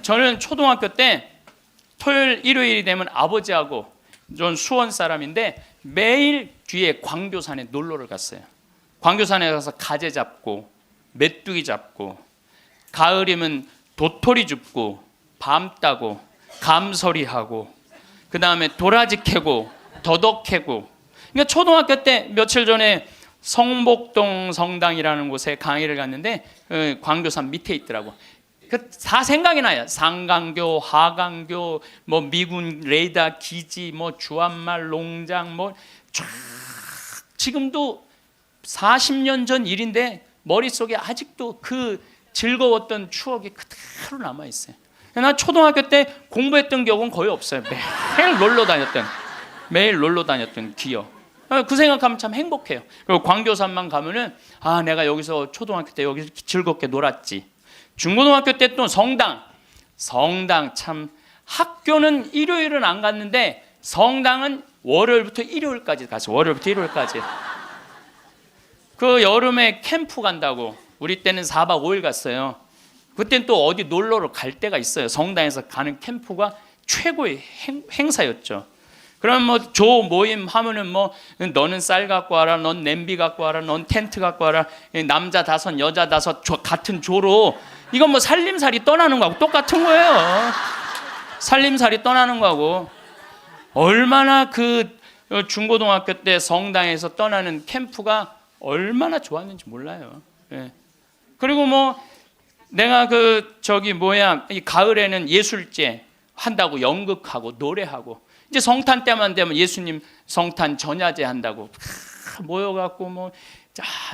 저는 초등학교 때 토요일, 일요일이 되면 아버지하고, 전 수원 사람인데 매일 뒤에 광교산에 놀러를 갔어요. 광교산에 가서 가재 잡고 메뚜기 잡고, 가을이면 도토리 줍고 밤 따고 감서리하고, 그 다음에 도라지 캐고 더덕 캐고. 그러니까 초등학교 때 며칠 전에 성복동 성당이라는 곳에 강의를 갔는데 광교산 밑에 있더라고. 다 생각이 나요. 상강교, 하강교, 뭐 미군 레이더 기지, 뭐 주한말 농장, 뭐 쫙 지금도 40년 전 일인데 머릿속에 아직도 그 즐거웠던 추억이 그대로 남아 있어요. 나 초등학교 때 공부했던 기억은 거의 없어요. 매일 놀러 다녔던 기억. 그 생각하면 참 행복해요. 그리고 광교산만 가면은 내가 여기서 초등학교 때 여기서 즐겁게 놀았지. 중고등학교 때 또 성당 참, 학교는 일요일은 안 갔는데 성당은 월요일부터 일요일까지 갔어요. 월요일부터 일요일까지. 그 여름에 캠프 간다고 우리 때는 4박 5일 갔어요. 그때는 또 어디 놀러를 갈 때가 있어요. 성당에서 가는 캠프가 최고의 행사였죠. 그럼 뭐 조 모임 하면은 뭐 너는 쌀 갖고 와라, 넌 냄비 갖고 와라, 넌 텐트 갖고 와라, 남자 5 여자 5 같은 조로, 이건 뭐 살림살이 떠나는 거하고 똑같은 거예요. 살림살이 떠나는 거하고. 얼마나 그 중고등학교 때 성당에서 떠나는 캠프가 얼마나 좋았는지 몰라요. 예. 그리고 뭐 내가 이 가을에는 예술제 한다고 연극하고 노래하고, 이제 성탄 때만 되면 예수님 성탄 전야제 한다고 모여갖고 뭐,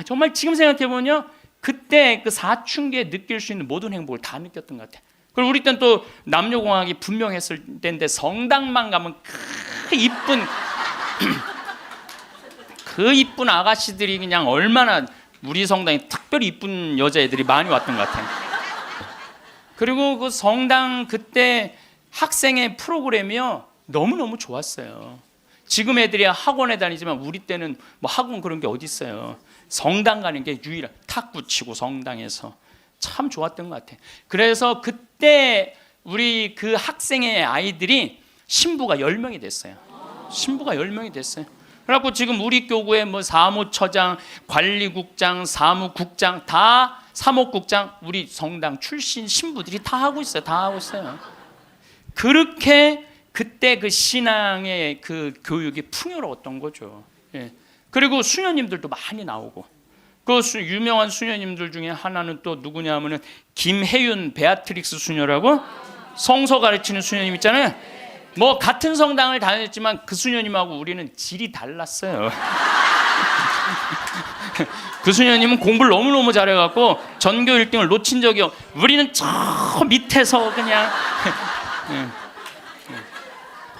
정말 지금 생각해보면요, 그때 그 사춘기에 느낄 수 있는 모든 행복을 다 느꼈던 것 같아요. 그리고 우리 때는 또 남녀공학이 분명했을 때인데 성당만 가면 그 이쁜 아가씨들이 그냥 얼마나, 우리 성당에 특별히 이쁜 여자애들이 많이 왔던 것 같아요. 그리고 그 성당 그때 학생의 프로그램이요, 너무너무 좋았어요. 지금 애들이 학원에 다니지만 우리 때는 뭐 학원 그런 게 어디 있어요. 성당 가는 게 유일한, 탁구 치고 성당에서 참 좋았던 것 같아요. 그래서 그때 우리 그 학생의 아이들이 신부가 10명이 됐어요. 신부가 10명이 됐어요. 그래갖고 지금 우리 교구에 뭐 사무처장, 관리국장, 사무국장, 다 사목국장, 우리 성당 출신 신부들이 다 하고 있어요. 다 하고 있어요. 그렇게 그때 그 신앙의 그 교육이 풍요로웠던 거죠. 예. 그리고 수녀님들도 많이 나오고, 그 유명한 수녀님들 중에 하나는 또 누구냐면은 김혜윤 베아트릭스 수녀라고, 성서 가르치는 수녀님 있잖아요. 뭐 같은 성당을 다녔지만 그 수녀님하고 우리는 질이 달랐어요. 그 수녀님은 공부를 너무너무 잘해갖고 전교 1등을 놓친 적이 우리는 저 밑에서 그냥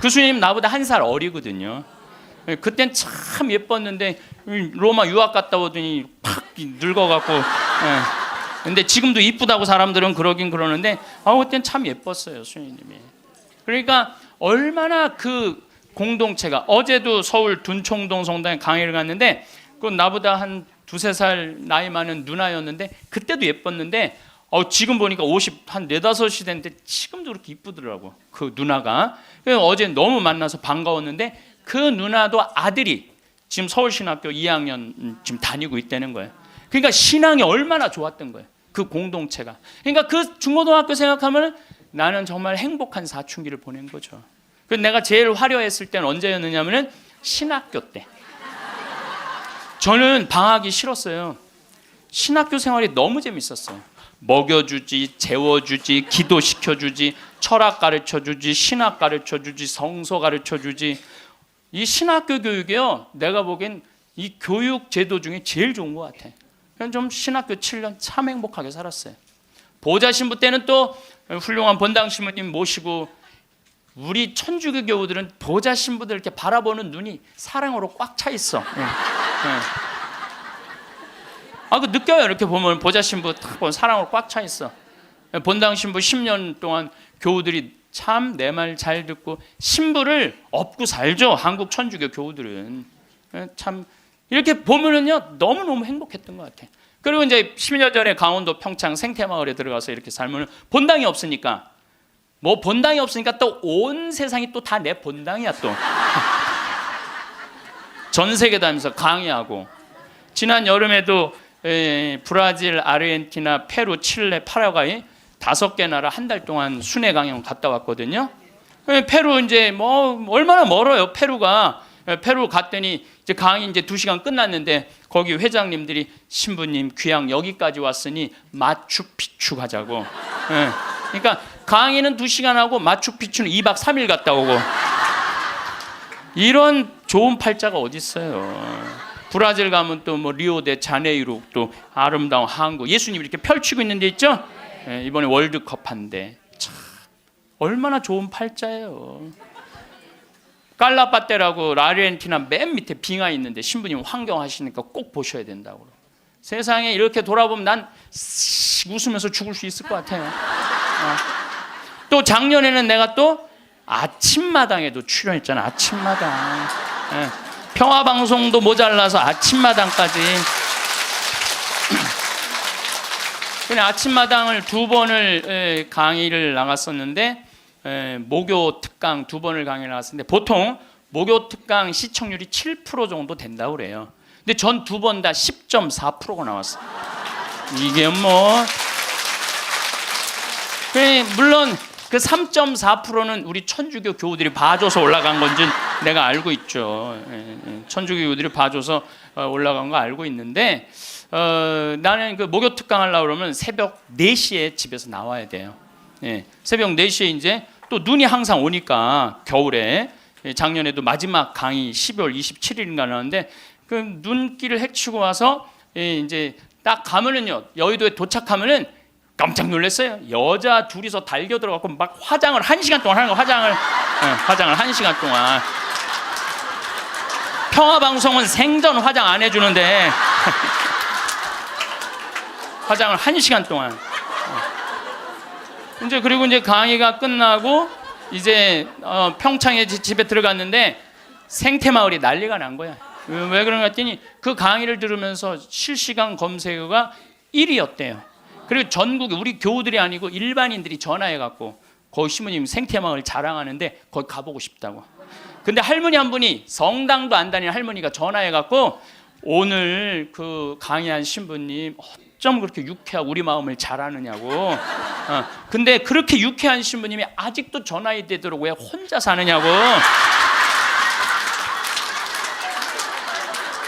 그 수녀님 나보다 1살 어리거든요. 그땐 참 예뻤는데 로마 유학 갔다 오더니 팍 늙어갖고. 근데 지금도 이쁘다고 사람들은 그러긴 그러는데 그땐 참 예뻤어요, 수녀님이. 그러니까 얼마나 그 공동체가, 어제도 서울 둔총동 성당에 강의를 갔는데 그 나보다 한 2-3살 나이 많은 누나였는데 그때도 예뻤는데 지금 보니까 50, 4-5이 됐는데 지금도 그렇게 이쁘더라고, 그 누나가. 어제 너무 만나서 반가웠는데 그 누나도 아들이 지금 서울신학교 2학년 지금 다니고 있다는 거예요. 그러니까 신앙이 얼마나 좋았던 거예요, 그 공동체가. 그러니까 그 중고등학교 생각하면 나는 정말 행복한 사춘기를 보낸 거죠. 그래서 내가 제일 화려했을 때는 언제였느냐면은 신학교 때. 저는 방학이 싫었어요. 신학교 생활이 너무 재밌었어요. 먹여주지, 재워주지, 기도시켜주지, 철학 가르쳐주지, 신학 가르쳐주지, 성서 가르쳐주지. 이 신학교 교육이요, 내가 보기엔 이 교육 제도 중에 제일 좋은 것 같아요. 그냥 좀 신학교 7년 참 행복하게 살았어요. 보좌 신부 때는 또 훌륭한 본당 신부님 모시고, 우리 천주교 교우들은 보좌 신부들 이렇게 바라보는 눈이 사랑으로 꽉 차 있어. 그 느껴요. 이렇게 보면 보좌 신부 딱 보면 사랑으로 꽉 차 있어. 본당 신부 10년 동안 교우들이 참 내 말 잘 듣고 신부를 업고 살죠. 한국 천주교 교우들은 참 이렇게 보면은요 너무너무 행복했던 것 같아. 그리고 이제 10년 전에 강원도 평창 생태마을에 들어가서 이렇게 살면 본당이 없으니까 뭐 본당이 없으니까 또 온 세상이 또 다 내 본당이야 또. 전 세계 다니면서 강의하고. 지난 여름에도 브라질, 아르헨티나, 페루, 칠레, 파라과이 5개 나라 한 달 동안 순회 강연 갔다 왔거든요. 페루 이제 뭐 얼마나 멀어요 페루가. 페루 갔더니 이제 강의 이제 2시간 끝났는데 거기 회장님들이 신부님 귀양 여기까지 왔으니 마추픽추 가자고. 그러니까 강의는 2시간 하고 마추픽추는 2박 3일 갔다 오고. 이런 좋은 팔자가 어디 있어요. 브라질 가면 또 뭐 리오데자네이루 또 아름다운 항구 예수님이 이렇게 펼치고 있는 데 있죠. 이번에 월드컵 한데 참 얼마나 좋은 팔자예요. 깔라파테라고 아르헨티나 맨 밑에 빙하 있는데 신부님 환경하시니까 꼭 보셔야 된다고. 세상에 이렇게 돌아보면 난 웃으면서 죽을 수 있을 것 같아요. 또 작년에는 내가 또 아침마당에도 출연했잖아. 아침마당. 평화방송도 모자라서 아침마당까지. 그냥 아침마당을 2번을 강의를 나갔었는데 목요 특강 2번을 강의를 나갔었는데 보통 목요 특강 시청률이 7% 정도 된다고 그래요. 근데 전 2번 다 10.4%가 나왔어요. 이게 뭐 물론 그 3.4%는 우리 천주교 교우들이 봐줘서 올라간 건지 내가 알고 있죠. 천주교 교우들이 봐줘서 올라간 거 알고 있는데 나는 그 목요 특강 하려고 그러면 새벽 4시에 집에서 나와야 돼요. 새벽 4시에 이제 또 눈이 항상 오니까 겨울에 작년에도 마지막 강의 12월 27일인가 나왔는데 그 눈길을 헤치고 와서 이제 딱 가면은요 여의도에 도착하면은 깜짝 놀랐어요. 여자 둘이서 달겨 들어가고 막 화장을 1시간 동안 하는 거. 화장을 1시간 동안. 평화방송은 생전 화장 안 해주는데 화장을 1시간 동안. 이제 그리고 이제 강의가 끝나고 이제 평창에 집에 들어갔는데 생태마을이 난리가 난 거야. 왜 그런가 했더니 그 강의를 들으면서 실시간 검색어가 1위였대요. 그리고 전국에 우리 교우들이 아니고 일반인들이 전화해갖고 거기 신부님 생태마을 자랑하는데 거기 가보고 싶다고. 근데 할머니 한 분이 성당도 안 다니는 할머니가 전화해갖고 오늘 그 강의한 신부님 어쩜 그렇게 유쾌하고 우리 마음을 잘 아느냐고. 근데 그렇게 유쾌한 신부님이 아직도 전화해 되도록 왜 혼자 사느냐고.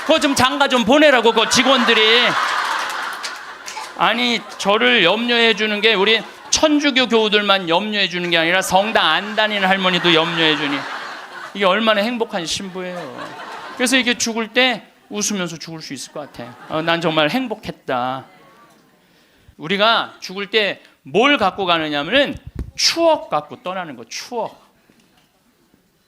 그거 좀 장가 좀 보내라고 그 직원들이. 아니 저를 염려해 주는 게 우리 천주교 교우들만 염려해 주는 게 아니라 성당 안 다니는 할머니도 염려해 주니 이게 얼마나 행복한 신부예요. 그래서 이게 죽을 때 웃으면서 죽을 수 있을 것 같아요. 난 정말 행복했다. 우리가 죽을 때 뭘 갖고 가느냐면은 추억 갖고 떠나는 거. 추억.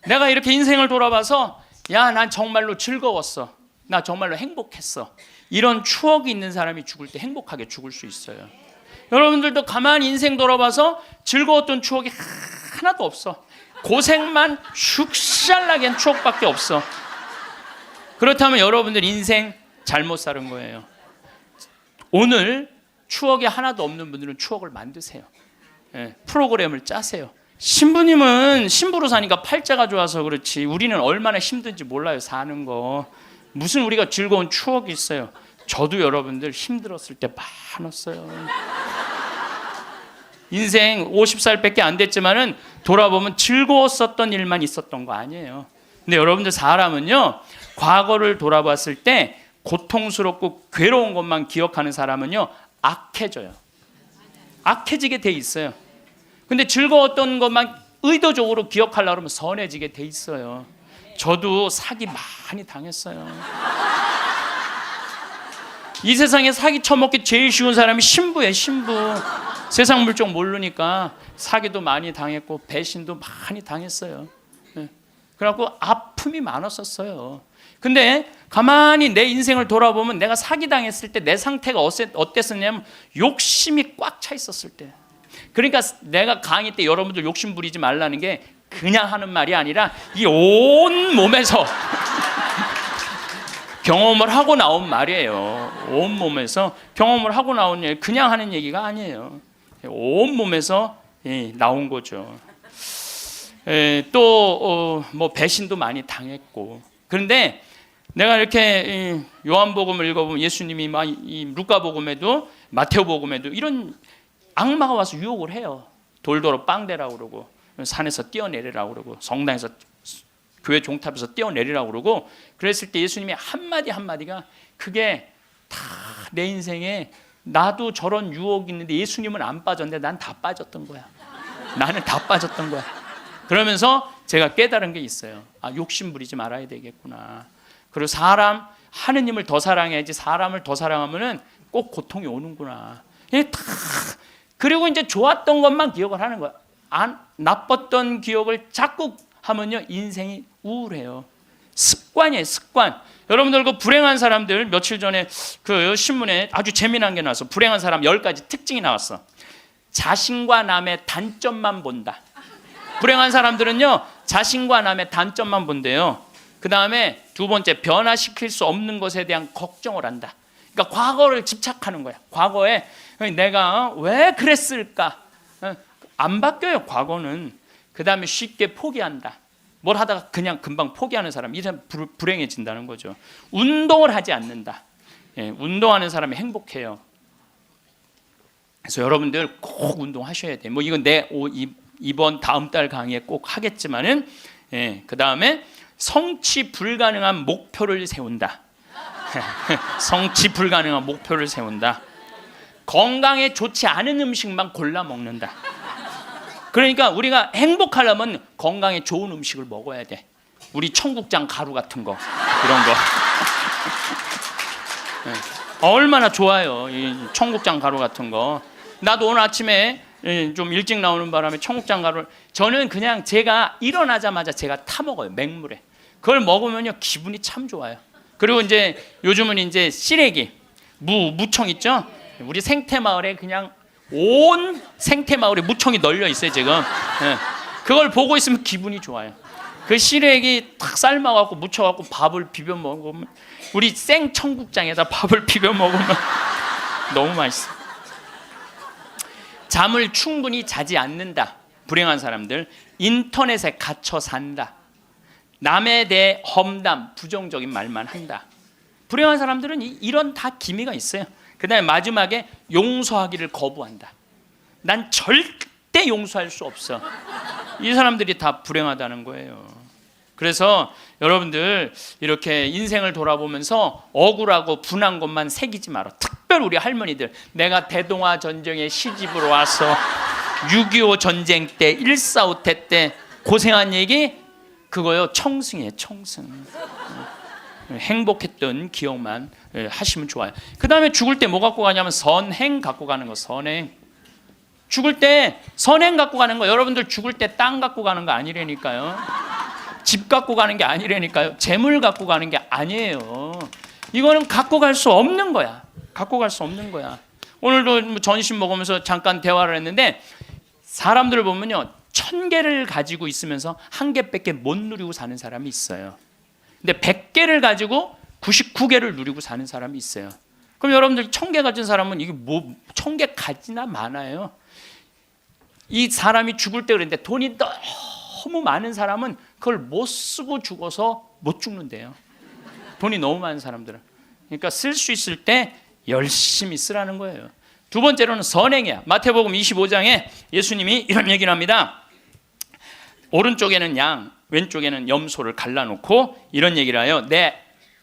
내가 이렇게 인생을 돌아봐서 야, 난 정말로 즐거웠어. 나 정말로 행복했어. 이런 추억이 있는 사람이 죽을 때 행복하게 죽을 수 있어요. 여러분들도 가만히 인생 돌아봐서 즐거웠던 추억이 하나도 없어. 고생만 슉샬나게 한 추억밖에 없어. 그렇다면 여러분들 인생 잘못 사는 거예요. 오늘 추억이 하나도 없는 분들은 추억을 만드세요. 프로그램을 짜세요. 신부님은 신부로 사니까 팔자가 좋아서 그렇지 우리는 얼마나 힘든지 몰라요. 사는 거. 무슨 우리가 즐거운 추억이 있어요. 저도 여러분들 힘들었을 때 많았어요. 인생 50살밖에 안 됐지만은 돌아보면 즐거웠었던 일만 있었던 거 아니에요. 근데 여러분들 사람은요 과거를 돌아봤을 때 고통스럽고 괴로운 것만 기억하는 사람은요 악해져요. 악해지게 돼 있어요. 근데 즐거웠던 것만 의도적으로 기억하려고 하면 선해지게 돼 있어요. 저도 사기 많이 당했어요. 이 세상에 사기 쳐먹기 제일 쉬운 사람이 신부예요. 신부. 세상 물정 모르니까 사기도 많이 당했고 배신도 많이 당했어요. 그래갖고 아픔이 많았었어요. 근데 가만히 내 인생을 돌아보면 내가 사기당했을 때 내 상태가 어땠었냐면 욕심이 꽉 차 있었을 때. 그러니까 내가 강의 때 여러분들 욕심 부리지 말라는 게 그냥 하는 말이 아니라 이 온 몸에서 경험을 하고 나온 말이에요. 온 몸에서 경험을 하고 나온 얘기, 그냥 하는 얘기가 아니에요. 온 몸에서 나온 거죠. 또 뭐 배신도 많이 당했고. 그런데 내가 이렇게 요한복음을 읽어보면 예수님이 막 이 루카복음에도 마테오복음에도 이런 악마가 와서 유혹을 해요. 돌도로 빵대라고 그러고 산에서 뛰어내리라고 그러고 성당에서 교회 종탑에서 뛰어내리라고 그러고 그랬을 때 예수님이 한마디 한마디가 그게 다 내 인생에 나도 저런 유혹이 있는데 예수님은 안 빠졌는데 난 다 빠졌던 거야. 나는 다 빠졌던 거야. 그러면서 제가 깨달은 게 있어요. 아, 욕심 부리지 말아야 되겠구나. 그리고 하느님을 더 사랑해야지 사람을 더 사랑하면은 꼭 고통이 오는구나. 그리고 이제 좋았던 것만 기억을 하는 거야. 나빴던 기억을 자꾸 하면요 인생이 우울해요. 습관이에요, 습관. 여러분들 그 불행한 사람들 며칠 전에 그 신문에 아주 재미난 게 나왔어. 불행한 사람 10가지 특징이 나왔어. 자신과 남의 단점만 본다. 불행한 사람들은요 자신과 남의 단점만 본대요. 그 다음에 두 번째, 변화시킬 수 없는 것에 대한 걱정을 한다. 그러니까 과거를 집착하는 거야. 과거에 내가 왜 그랬을까? 안 바뀌어요, 과거는. 그 다음에 쉽게 포기한다. 뭘 하다가 그냥 금방 포기하는 사람, 이 사람 불행해진다는 거죠. 운동을 하지 않는다. 운동하는 사람이 행복해요. 그래서 여러분들 꼭 운동하셔야 돼. 뭐 이건 이번 다음 달 강의에 꼭 하겠지만은, 그 다음에 성취 불가능한 목표를 세운다. 성취 불가능한 목표를 세운다. 건강에 좋지 않은 음식만 골라 먹는다. 그러니까 우리가 행복하려면 건강에 좋은 음식을 먹어야 돼. 우리 청국장 가루 같은 거, 이런 거. 얼마나 좋아요, 이 청국장 가루 같은 거. 나도 오늘 아침에 좀 일찍 나오는 바람에 청국장 가루를 저는 그냥 제가 일어나자마자 제가 타 먹어요, 맹물에. 그걸 먹으면요 기분이 참 좋아요. 그리고 이제 요즘은 이제 시래기, 무청 있죠? 우리 생태마을에 그냥 온 생태마을에 무청이 널려 있어요 지금. 그걸 보고 있으면 기분이 좋아요. 그 시래기 탁 삶아갖고 무쳐갖고 밥을 비벼 먹으면, 우리 생 청국장에다 밥을 비벼 먹으면 너무 맛있어. 잠을 충분히 자지 않는다. 불행한 사람들. 인터넷에 갇혀 산다. 남에 대해 험담, 부정적인 말만 한다. 불행한 사람들은 이런 다 기미가 있어요. 그 다음에 마지막에 용서하기를 거부한다. 난 절대 용서할 수 없어. 이 사람들이 다 불행하다는 거예요. 그래서 여러분들 이렇게 인생을 돌아보면서 억울하고 분한 것만 새기지 마라. 특별히 우리 할머니들, 내가 대동아 전쟁에 시집으로 와서 6.25 전쟁 때 1.4.5태 때 고생한 얘기, 그거요 청승이에요, 청승. 행복했던 기억만 하시면 좋아요. 그 다음에 죽을 때 뭐 갖고 가냐면 선행 갖고 가는 거. 선행. 죽을 때 선행 갖고 가는 거. 여러분들 죽을 때 땅 갖고 가는 거 아니라니까요. 집 갖고 가는 게 아니라니까요. 재물 갖고 가는 게 아니에요. 이거는 갖고 갈 수 없는 거야. 갖고 갈 수 없는 거야. 오늘도 전심 먹으면서 잠깐 대화를 했는데, 사람들을 보면요 1000개를 가지고 있으면서 1개밖에 못 누리고 사는 사람이 있어요. 근데 100개를 가지고 99개를 누리고 사는 사람이 있어요. 그럼 여러분들 1000개 가진 사람은 이게 뭐 1000개 가지나 많아요. 이 사람이 죽을 때 그랬는데 돈이 너무 많은 사람은 그걸 못 쓰고 죽어서 못 죽는데요. 돈이 너무 많은 사람들은. 그러니까 쓸 수 있을 때 열심히 쓰라는 거예요. 두 번째로는 선행이야. 마태복음 25장에 예수님이 이런 얘기를 합니다. 오른쪽에는 양, 왼쪽에는 염소를 갈라놓고 이런 얘기를 해요. 내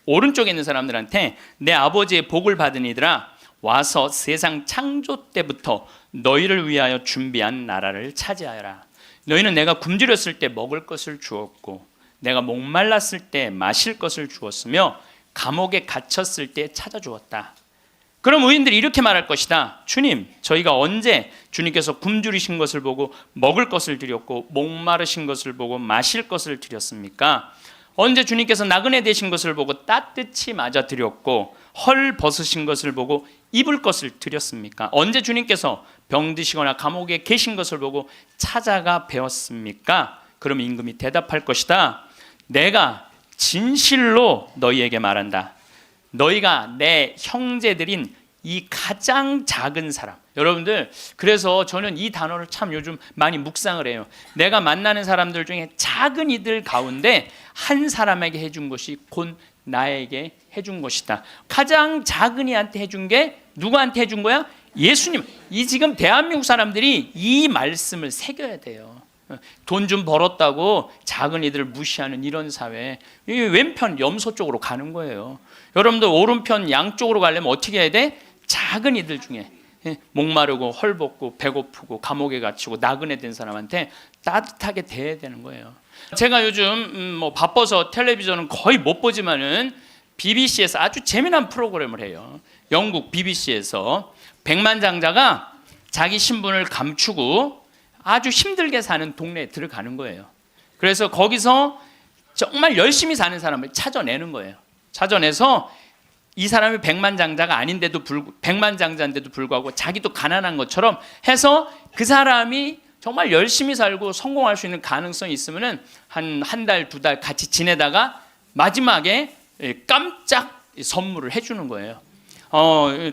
오른쪽에 있는 사람들한테 내 아버지의 복을 받은 이들아, 와서 세상 창조 때부터 너희를 위하여 준비한 나라를 차지하여라. 너희는 내가 굶주렸을 때 먹을 것을 주었고, 내가 목말랐을 때 마실 것을 주었으며, 감옥에 갇혔을 때 찾아주었다. 그럼 의인들이 이렇게 말할 것이다. 주님, 저희가 언제 주님께서 굶주리신 것을 보고 먹을 것을 드렸고 목마르신 것을 보고 마실 것을 드렸습니까? 언제 주님께서 나그네 되신 것을 보고 따뜻히 맞아 드렸고 헐 벗으신 것을 보고 입을 것을 드렸습니까? 언제 주님께서 병드시거나 감옥에 계신 것을 보고 찾아가 배웠습니까? 그럼 임금이 대답할 것이다. 내가 진실로 너희에게 말한다. 너희가 내 형제들인 이 가장 작은 사람. 여러분들, 그래서 저는 이 단어를 참 요즘 많이 묵상을 해요. 내가 만나는 사람들 중에 작은 이들 가운데 한 사람에게 해준 것이 곧 나에게 해준 것이다. 가장 작은 이한테 해준 게 누구한테 해준 거야? 예수님. 이 지금 대한민국 사람들이 이 말씀을 새겨야 돼요. 돈 좀 벌었다고 작은 이들을 무시하는 이런 사회, 이 왼편 염소 쪽으로 가는 거예요. 여러분들 오른편 양쪽으로 가려면 어떻게 해야 돼? 작은 이들 중에 목마르고 헐벗고 배고프고 감옥에 갇히고 나그네 된 사람한테 따뜻하게 대해야 되는 거예요. 제가 요즘 뭐 바빠서 텔레비전은 거의 못 보지만은 BBC에서 아주 재미난 프로그램을 해요. 영국 BBC에서 백만장자가 자기 신분을 감추고 아주 힘들게 사는 동네에 들어가는 거예요. 그래서 거기서 정말 열심히 사는 사람을 찾아내는 거예요. 찾아내서 이 사람이 백만장자인데도 불구하고 자기도 가난한 것처럼 해서 그 사람이 정말 열심히 살고 성공할 수 있는 가능성이 있으면은 한 달, 두 달 같이 지내다가 마지막에 깜짝 선물을 해주는 거예요.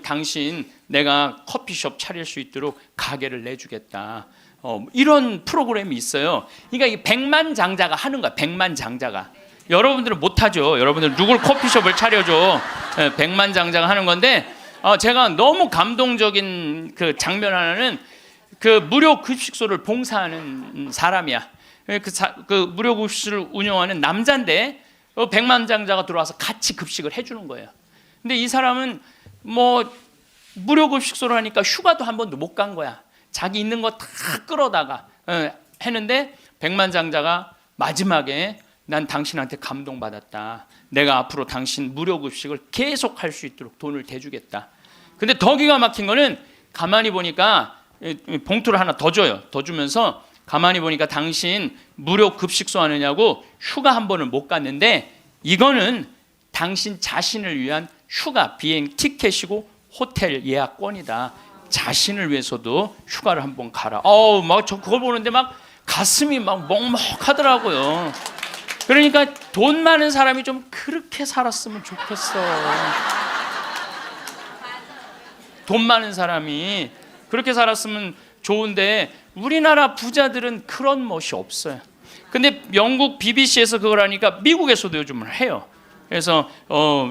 당신 내가 커피숍 차릴 수 있도록 가게를 내주겠다. 이런 프로그램이 있어요. 그러니까 이 백만장자가 하는 거야. 백만장자가. 여러분들은 못하죠. 여러분들 누굴 커피숍을 차려줘. 백만장자가 하는 건데, 제가 너무 감동적인 그 장면 하나는 그 무료 급식소를 봉사하는 사람이야. 그 무료 급식소를 운영하는 남자인데 백만장자가 들어와서 같이 급식을 해주는 거예요. 근데 이 사람은 뭐 무료 급식소를 하니까 휴가도 한 번도 못 간 거야. 자기 있는 거 다 끌어다가 했는데 백만장자가 마지막에 난 당신한테 감동받았다. 내가 앞으로 당신 무료급식을 계속 할 수 있도록 돈을 대주겠다. 근데 더 기가 막힌 거는 가만히 보니까 봉투를 하나 더 줘요. 더 주면서 가만히 보니까 당신 무료급식소 하느냐고 휴가 한 번을 못 갔는데 이거는 당신 자신을 위한 휴가 비행 티켓이고 호텔 예약권이다. 자신을 위해서도 휴가를 한번 가라. 막 저 그걸 보는데 막 가슴이 막 먹먹하더라고요. 그러니까 돈 많은 사람이 좀 그렇게 살았으면 좋겠어. 돈 많은 사람이 그렇게 살았으면 좋은데 우리나라 부자들은 그런 멋이 없어요. 근데 영국 BBC에서 그걸 하니까 미국에서도 요즘은 해요. 그래서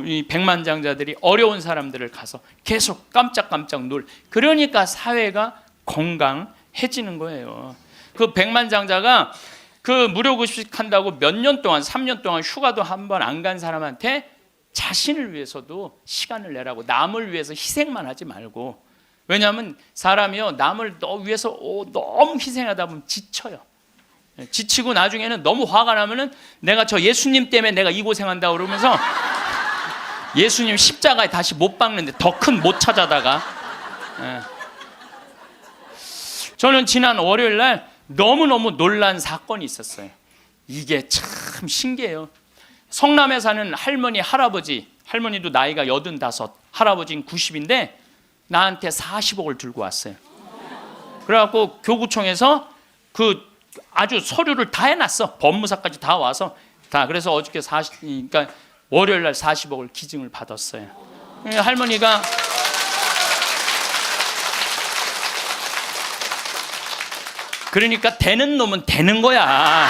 이 백만장자들이 어려운 사람들을 가서 계속 깜짝깜짝 그러니까 사회가 건강해지는 거예요. 그 백만장자가 그 무료급식 한다고 몇 년 동안 3년 동안 휴가도 한 번 안 간 사람한테 자신을 위해서도 시간을 내라고, 남을 위해서 희생만 하지 말고. 왜냐하면 사람이요 남을 위해서 너무 희생하다 보면 지쳐요. 지치고 나중에는 너무 화가 나면은 내가 저 예수님 때문에 내가 이 고생한다 그러면서 예수님 십자가에 다시 못 박는데 더 큰 못 찾아다가. 저는 지난 월요일 날 너무너무 놀란 사건이 있었어요. 이게 참 신기해요. 성남에 사는 할머니, 할머니도 나이가 85, 할아버지는 90인데 나한테 40억을 들고 왔어요. 그래갖고 교구청에서 그 아주 서류를 다 해놨어. 법무사까지 다 와서 다. 그래서 어저께 그러니까 월요일 날 40억을 기증을 받았어요. 할머니가 그러니까 되는 놈은 되는 거야.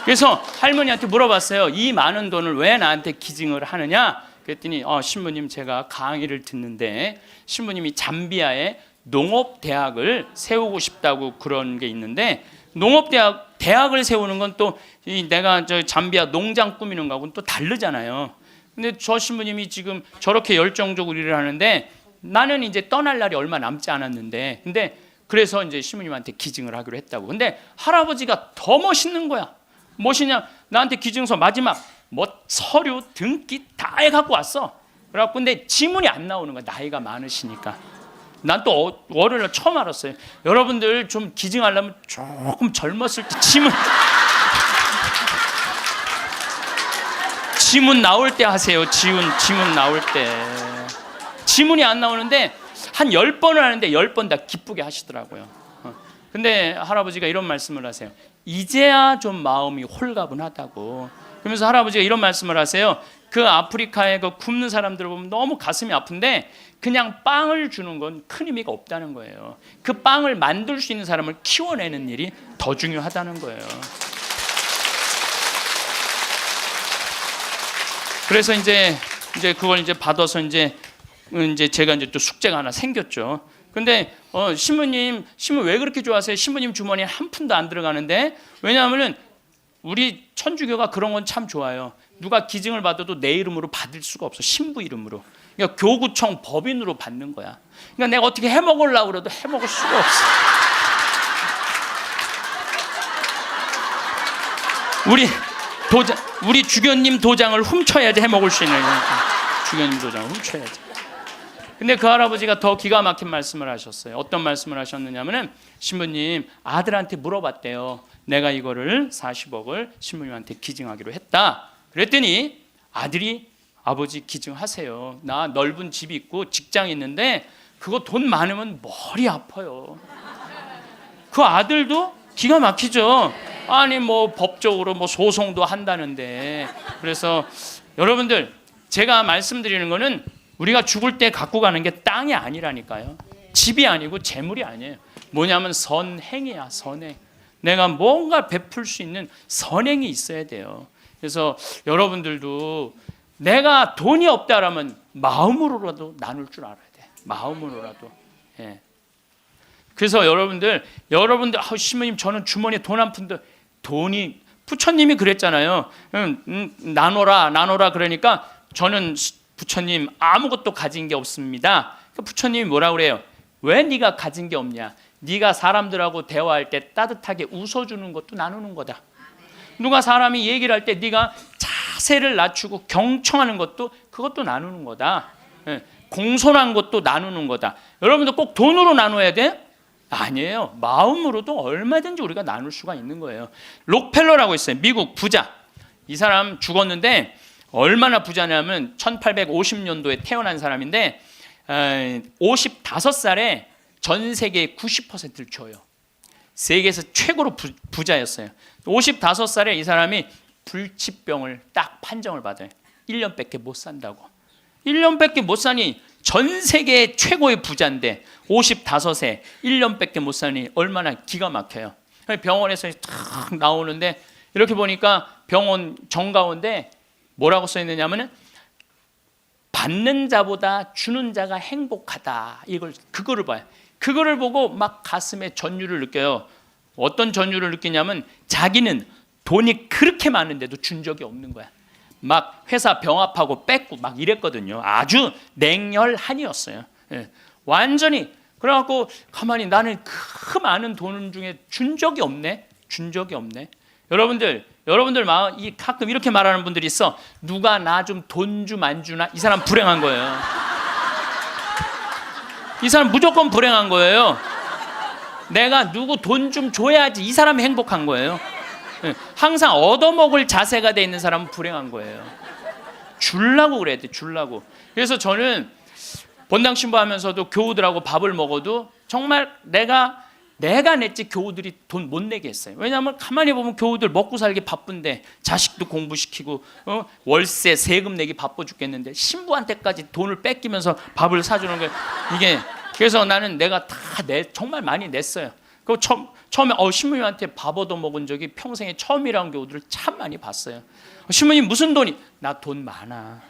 그래서 할머니한테 물어봤어요. 이 많은 돈을 왜 나한테 기증을 하느냐? 그랬더니 신부님 제가 강의를 듣는데 신부님이 잠비아에 농업대학을 세우고 싶다고 그런 게 있는데 대학을 세우는 건 또 내가 저 잠비아 농장 꾸미는 거하고는 또 다르잖아요. 근데 저 신부님이 지금 저렇게 열정적으로 일을 하는데 나는 이제 떠날 날이 얼마 남지 않았는데 근데 그래서 이제 신부님한테 기증을 하기로 했다고. 근데 할아버지가 더 멋있는 거야. 무엇이냐? 나한테 기증서 마지막 서류 등기 다 해갖고 왔어. 그래갖고 근데 지문이 안 나오는 거야. 나이가 많으시니까. 난 또 월요일날 처음 알았어요. 여러분들 좀 기증하려면 조금 젊었을 때 지문 나올 때 하세요. 지문 나올 때. 지문이 안 나오는데 한 10번을 하는데 10번 다 기쁘게 하시더라고요. 근데 할아버지가 이런 말씀을 하세요. 이제야 좀 마음이 홀가분하다고. 그러면서 할아버지가 이런 말씀을 하세요. 그 아프리카에 그 굶는 사람들을 보면 너무 가슴이 아픈데 그냥 빵을 주는 건 큰 의미가 없다는 거예요. 그 빵을 만들 수 있는 사람을 키워내는 일이 더 중요하다는 거예요. 그래서 이제 그걸 이제 받아서 이제 제가 이제 또 숙제가 하나 생겼죠. 근데 신부님 왜 그렇게 좋아하세요? 신부님 주머니에 한 푼도 안 들어가는데. 왜냐하면은 우리 천주교가 그런 건 참 좋아요. 누가 기증을 받아도 내 이름으로 받을 수가 없어. 신부 이름으로. 그러니까 교구청 법인으로 받는 거야. 그러니까 내가 어떻게 해먹으려고 그래도 해먹을 수가 없어. 우리 주교님 도장을 훔쳐야지 해먹을 수 있는 거니까. 주교님 도장을 훔쳐야지. 근데 그 할아버지가 더 기가 막힌 말씀을 하셨어요. 어떤 말씀을 하셨느냐면은 신부님 아들한테 물어봤대요. 내가 이거를 40억을 신부님한테 기증하기로 했다. 그랬더니 아들이 아버지 기증하세요. 나 넓은 집이 있고 직장이 있는데 그거 돈 많으면 머리 아파요. 그 아들도 기가 막히죠. 아니 뭐 법적으로 뭐 소송도 한다는데. 그래서 여러분들 제가 말씀드리는 거는 우리가 죽을 때 갖고 가는 게 땅이 아니라니까요. 집이 아니고 재물이 아니에요. 뭐냐면 선행이야. 선행. 내가 뭔가 베풀 수 있는 선행이 있어야 돼요. 그래서 여러분들도 내가 돈이 없다라면 마음으로라도 나눌 줄 알아야 돼. 마음으로라도. 예. 그래서 여러분들 신부님 저는 주머니에 돈 한 푼도 돈이 부처님이 그랬잖아요. 나눠라 그러니까 저는 부처님 아무것도 가진 게 없습니다. 부처님이 뭐라고 그래요? 왜 네가 가진 게 없냐? 네가 사람들하고 대화할 때 따뜻하게 웃어주는 것도 나누는 거다. 누가 사람이 얘기를 할 때 네가 자세를 낮추고 경청하는 것도 그것도 나누는 거다. 공손한 것도 나누는 거다. 여러분들 꼭 돈으로 나눠야 돼? 아니에요. 마음으로도 얼마든지 우리가 나눌 수가 있는 거예요. 록펠러라고 있어요. 미국 부자. 이 사람 죽었는데 얼마나 부자냐면 1850년도에 태어난 사람인데 55살에 전 세계의 90%를 줘요. 세계에서 최고로 부자였어요. 55살에 이 사람이 불치병을 딱 판정을 받아요. 1년밖에 못 산다고. 1년밖에 못 사니 전 세계 최고의 부자인데 55세 1년밖에 못 사니 얼마나 기가 막혀요. 병원에서 탁 나오는데 이렇게 보니까 병원 정가운데 뭐라고 써 있느냐면은 받는 자보다 주는 자가 행복하다. 그거를 봐요. 그거를 보고 막 가슴에 전율을 느껴요. 어떤 전율을 느끼냐면 자기는 돈이 그렇게 많은데도 준 적이 없는 거야. 막 회사 병합하고 뺏고 막 이랬거든요. 아주 냉혈한이었어요. 예. 완전히 그래갖고 가만히 나는 그 많은 돈 중에 준 적이 없네. 여러분들 가끔 이렇게 말하는 분들이 있어. 누가 나 좀 돈 좀 안 주나? 이 사람 불행한 거예요. 이 사람 무조건 불행한 거예요. 내가 누구 돈 좀 줘야지 이 사람이 행복한 거예요. 항상 얻어먹을 자세가 돼 있는 사람은 불행한 거예요. 주려고 그래야 돼. 주려고. 그래서 저는 본당 신부하면서도 교우들하고 밥을 먹어도 정말 내가 냈지 교우들이 돈 못 내게 했어요. 왜냐하면 가만히 보면 교우들 먹고 살기 바쁜데 자식도 공부시키고 월세 세금 내기 바빠 죽겠는데 신부한테까지 돈을 뺏기면서 밥을 사주는 거예요. 이게 그래서 나는 내가 다 정말 많이 냈어요. 그 처음에 신부님한테 밥 얻어 먹은 적이 평생에 처음이라는 교우들을 참 많이 봤어요. 신부님 무슨 돈이? 나 돈 많아.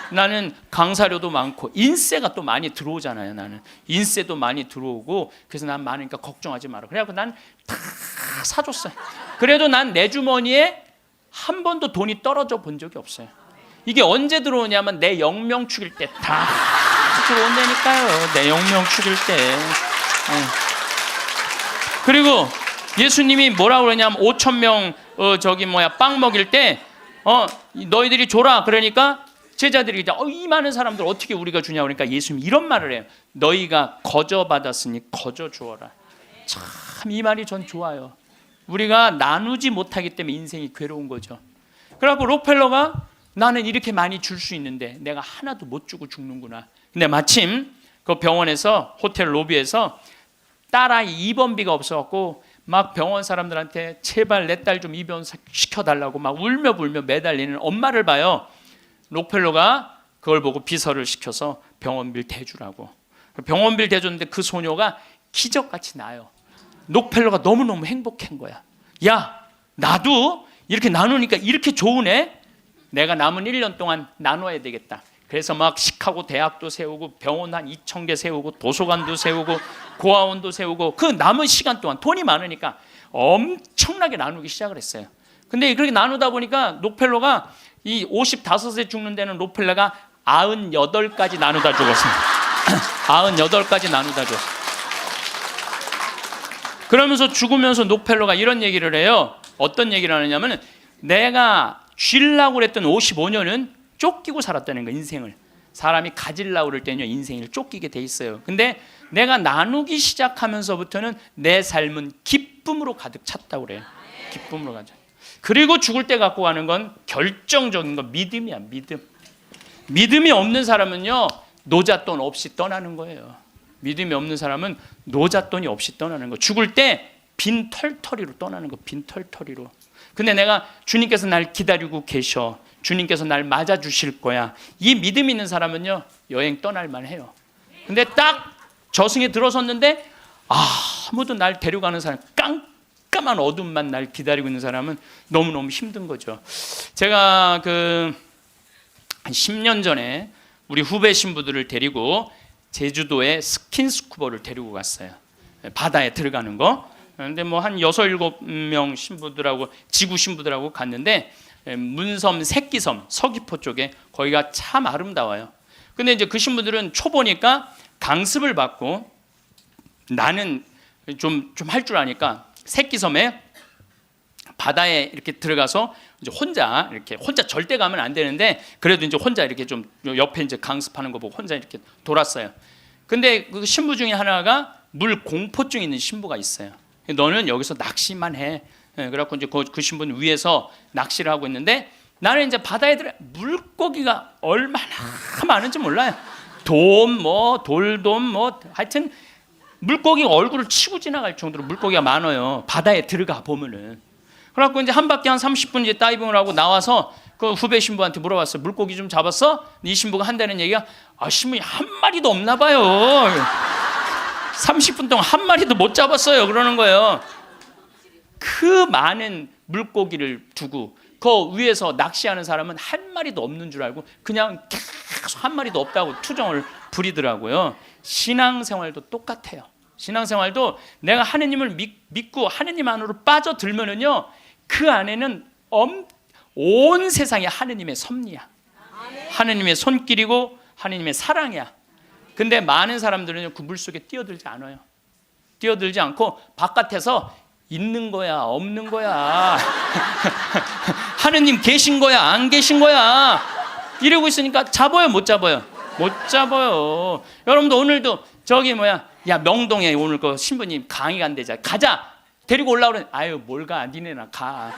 나는 강사료도 많고 인세가 또 많이 들어오잖아요. 나는 인세도 많이 들어오고 그래서 난 많으니까 걱정하지 마라. 그래갖고 난 다 사줬어요. 그래도 난 내 주머니에 한 번도 돈이 떨어져 본 적이 없어요. 이게 언제 들어오냐면 내 영명 축일 때 다 들어온다니까요. 내 영명 축일 때. 그리고 예수님이 뭐라고 그러냐면 5,000명 빵 먹일 때 너희들이 줘라. 그러니까 제자들이 이 많은 사람들 어떻게 우리가 주냐 그러니까 예수님이 이런 말을 해요. 너희가 거저 받았으니 거저 주어라. 참 이 말이 전 좋아요. 우리가 나누지 못하기 때문에 인생이 괴로운 거죠. 그래갖고 록펠러가 나는 이렇게 많이 줄 수 있는데 내가 하나도 못 주고 죽는구나. 근데 마침 그 병원에서 호텔 로비에서 딸아이 입원비가 없어갖고 막 병원 사람들한테 제발 내 딸 좀 입원 시켜달라고 막 울며 불며 매달리는 엄마를 봐요. 록펠러가 그걸 보고 비서를 시켜서 병원비를 대주라고. 병원비를 대줬는데 그 소녀가 기적같이 나요. 록펠러가 너무너무 행복한 거야. 야, 나도 이렇게 나누니까 이렇게 좋으네. 내가 남은 1년 동안 나눠야 되겠다. 그래서 막 시카고 대학도 세우고 병원 한 2,000개 세우고 도서관도 세우고 고아원도 세우고 그 남은 시간 동안 돈이 많으니까 엄청나게 나누기 시작을 했어요. 근데 그렇게 나누다 보니까 록펠러가 이 55세 죽는 데는 록펠러가 98까지 나누다 죽었습니다. 98까지 나누다 죽었어요. 그러면서 죽으면서 록펠러가 이런 얘기를 해요. 어떤 얘기를 하느냐면 내가 쉴라고 그랬던 55년은 쫓기고 살았다는 거. 인생을 사람이 가지려고 그럴 때는요 인생을 쫓기게 돼 있어요. 근데 내가 나누기 시작하면서부터는 내 삶은 기쁨으로 가득 찼다고 그래요. 기쁨으로 가득. 그리고 죽을 때 갖고 가는 건 결정적인 건 믿음이야. 믿음이 없는 사람은요 노잣돈 없이 떠나는 거예요. 믿음이 없는 사람은 노잣돈이 없이 떠나는 거. 죽을 때 빈 털터리로 떠나는 거. 빈 털터리로. 근데 내가 주님께서 날 기다리고 계셔. 주님께서 날 맞아주실 거야. 이 믿음 있는 사람은요 여행 떠날 만해요. 근데 딱 저승에 들어섰는데 아무도 날 데려가는 사람, 깜깜한 어둠만 날 기다리고 있는 사람은 너무너무 힘든 거죠. 제가 한 10년 전에 우리 후배 신부들을 데리고 제주도에 스킨스쿠버를 데리고 갔어요. 바다에 들어가는 거. 근데 뭐 한 6, 7명 신부들하고 지구 신부들하고 갔는데 문섬, 새끼섬, 서귀포 쪽에 거기가 참 아름다워요. 근데 이제 그 신부들은 초보니까 강습을 받고 나는 좀 할 줄 아니까 새끼섬에 바다에 이렇게 들어가서 이제 혼자 절대 가면 안 되는데 그래도 이제 혼자 이렇게 좀 옆에 이제 강습하는 거 보고 혼자 이렇게 돌았어요. 근데 그 신부 중에 하나가 물 공포증 있는 신부가 있어요. 너는 여기서 낚시만 해. 그래갖고 이제 그 신부는 위에서 낚시를 하고 있는데 나는 이제 바다에 들어 물고기가 얼마나 많은지 몰라요. 돌돔 하여튼 물고기가 얼굴을 치고 지나갈 정도로 물고기가 많아요. 바다에 들어가 보면은. 그래갖고 이제 한 바퀴 한 30분 이제 다이빙을 하고 나와서 그 후배 신부한테 물어봤어요. 물고기 좀 잡았어? 이 신부가 한다는 얘기가 신부님 한 마리도 없나 봐요. 30분 동안 한 마리도 못 잡았어요. 그러는 거예요. 그 많은 물고기를 두고 그 위에서 낚시하는 사람은 한 마리도 없는 줄 알고 그냥 계속 한 마리도 없다고 투정을 부리더라고요. 신앙생활도 똑같아요. 신앙생활도 내가 하느님을 믿고 하느님 안으로 빠져들면은요 그 안에는 온 세상이 하느님의 섭리야. 하느님의 손길이고 하느님의 사랑이야. 근데 많은 사람들은 그 물속에 뛰어들지 않아요. 뛰어들지 않고 바깥에서 있는 거야 없는 거야 하느님 계신 거야 안 계신 거야 이러고 있으니까 잡아요 못 잡아요? 못 잡아요. 여러분도 오늘도 야 명동에 오늘 그 신부님 강의 간대자 가자 데리고 올라오래 아유 뭘 가 니네나 가.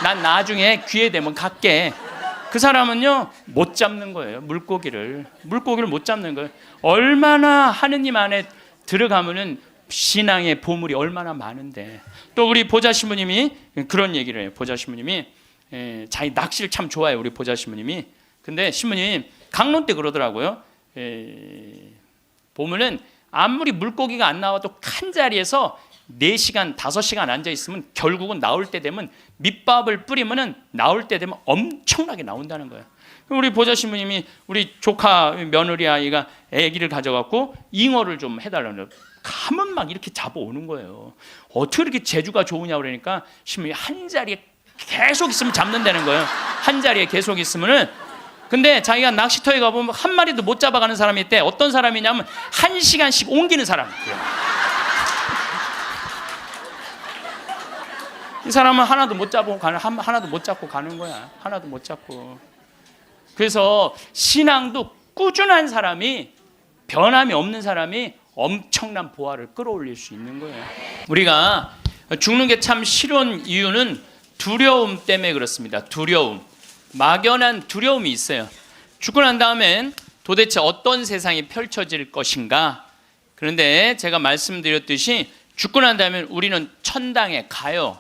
난 나중에 기회 되면 갈게. 그 사람은요 못 잡는 거예요. 물고기를 못 잡는 거예요. 얼마나 하느님 안에 들어가면은 신앙의 보물이 얼마나 많은데. 또 우리 보자 신부님이 그런 얘기를 해요. 보자 신부님이 자기 낚시를 참 좋아해요. 우리 보자 신부님이. 근데 신부님 강론 때 그러더라고요. 보면은 아무리 물고기가 안 나와도 한 자리에서 4시간, 5시간 앉아 있으면 결국은 나올 때 되면 밑밥을 뿌리면은 나올 때 되면 엄청나게 나온다는 거예요. 우리 보자 신부님이 우리 조카 며느리 아이가 아기를 가져갖고 잉어를 좀 해달라는 가면 막 이렇게 잡아오는 거예요. 어떻게 이렇게 재주가 좋으냐 그러니까 신부님이 한 자리에 계속 있으면 잡는다는 거예요. 한 자리에 계속 있으면은. 근데 자기가 낚시터에 가보면 한 마리도 못 잡아가는 사람이 있대. 어떤 사람이냐면 1시간씩 옮기는 사람. 이 사람은 하나도 못 잡고 가는 거야. 하나도 못 잡고. 그래서 신앙도 꾸준한 사람이, 변함이 없는 사람이 엄청난 보화를 끌어올릴 수 있는 거예요. 우리가 죽는 게 참 싫은 이유는 두려움 때문에 그렇습니다. 두려움. 막연한 두려움이 있어요. 죽고 난 다음엔 도대체 어떤 세상이 펼쳐질 것인가? 그런데 제가 말씀드렸듯이 죽고 난 다음에 우리는 천당에 가요.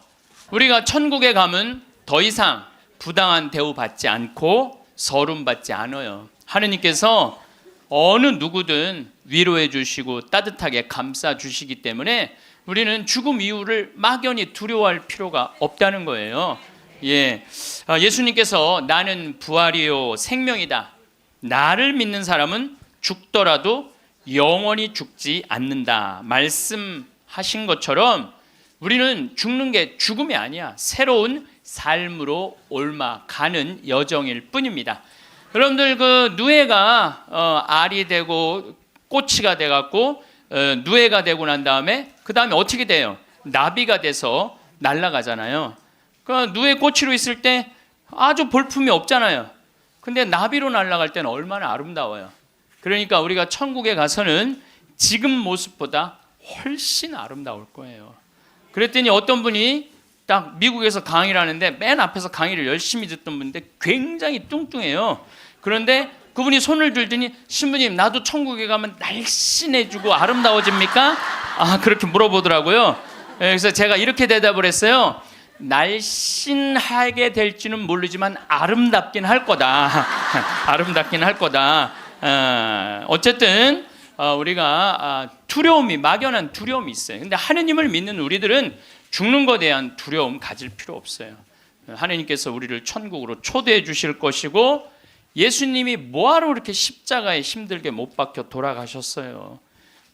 우리가 천국에 가면 더 이상 부당한 대우 받지 않고 서름 받지 않아요. 하느님께서 어느 누구든 위로해 주시고 따뜻하게 감싸 주시기 때문에 우리는 죽음 이후를 막연히 두려워할 필요가 없다는 거예요. 예수님께서 나는 부활이요 생명이다. 나를 믿는 사람은 죽더라도 영원히 죽지 않는다 말씀하신 것처럼 우리는 죽는 게 죽음이 아니야. 새로운 삶으로 옮아가는 여정일 뿐입니다. 여러분들 그 누에가 알이 되고 꼬치가 돼갖고 누에가 되고 난 다음에 그 다음에 어떻게 돼요? 나비가 돼서 날아가잖아요. 그 누에 꼬치로 있을 때 아주 볼품이 없잖아요. 근데 나비로 날아갈 때는 얼마나 아름다워요. 그러니까 우리가 천국에 가서는 지금 모습보다 훨씬 아름다울 거예요. 그랬더니 어떤 분이 딱 미국에서 강의를 하는데 맨 앞에서 강의를 열심히 듣던 분인데 굉장히 뚱뚱해요. 그런데 그분이 손을 들더니 신부님 나도 천국에 가면 날씬해지고 아름다워집니까? 그렇게 물어보더라고요. 그래서 제가 이렇게 대답을 했어요. 날씬하게 될지는 모르지만 아름답긴 할 거다. 아름답긴 할 거다. 어쨌든 우리가 두려움이 막연한 두려움이 있어요. 근데 하느님을 믿는 우리들은 죽는 것에 대한 두려움 가질 필요 없어요. 하느님께서 우리를 천국으로 초대해 주실 것이고 예수님이 뭐하러 그렇게 십자가에 힘들게 못 박혀 돌아가셨어요.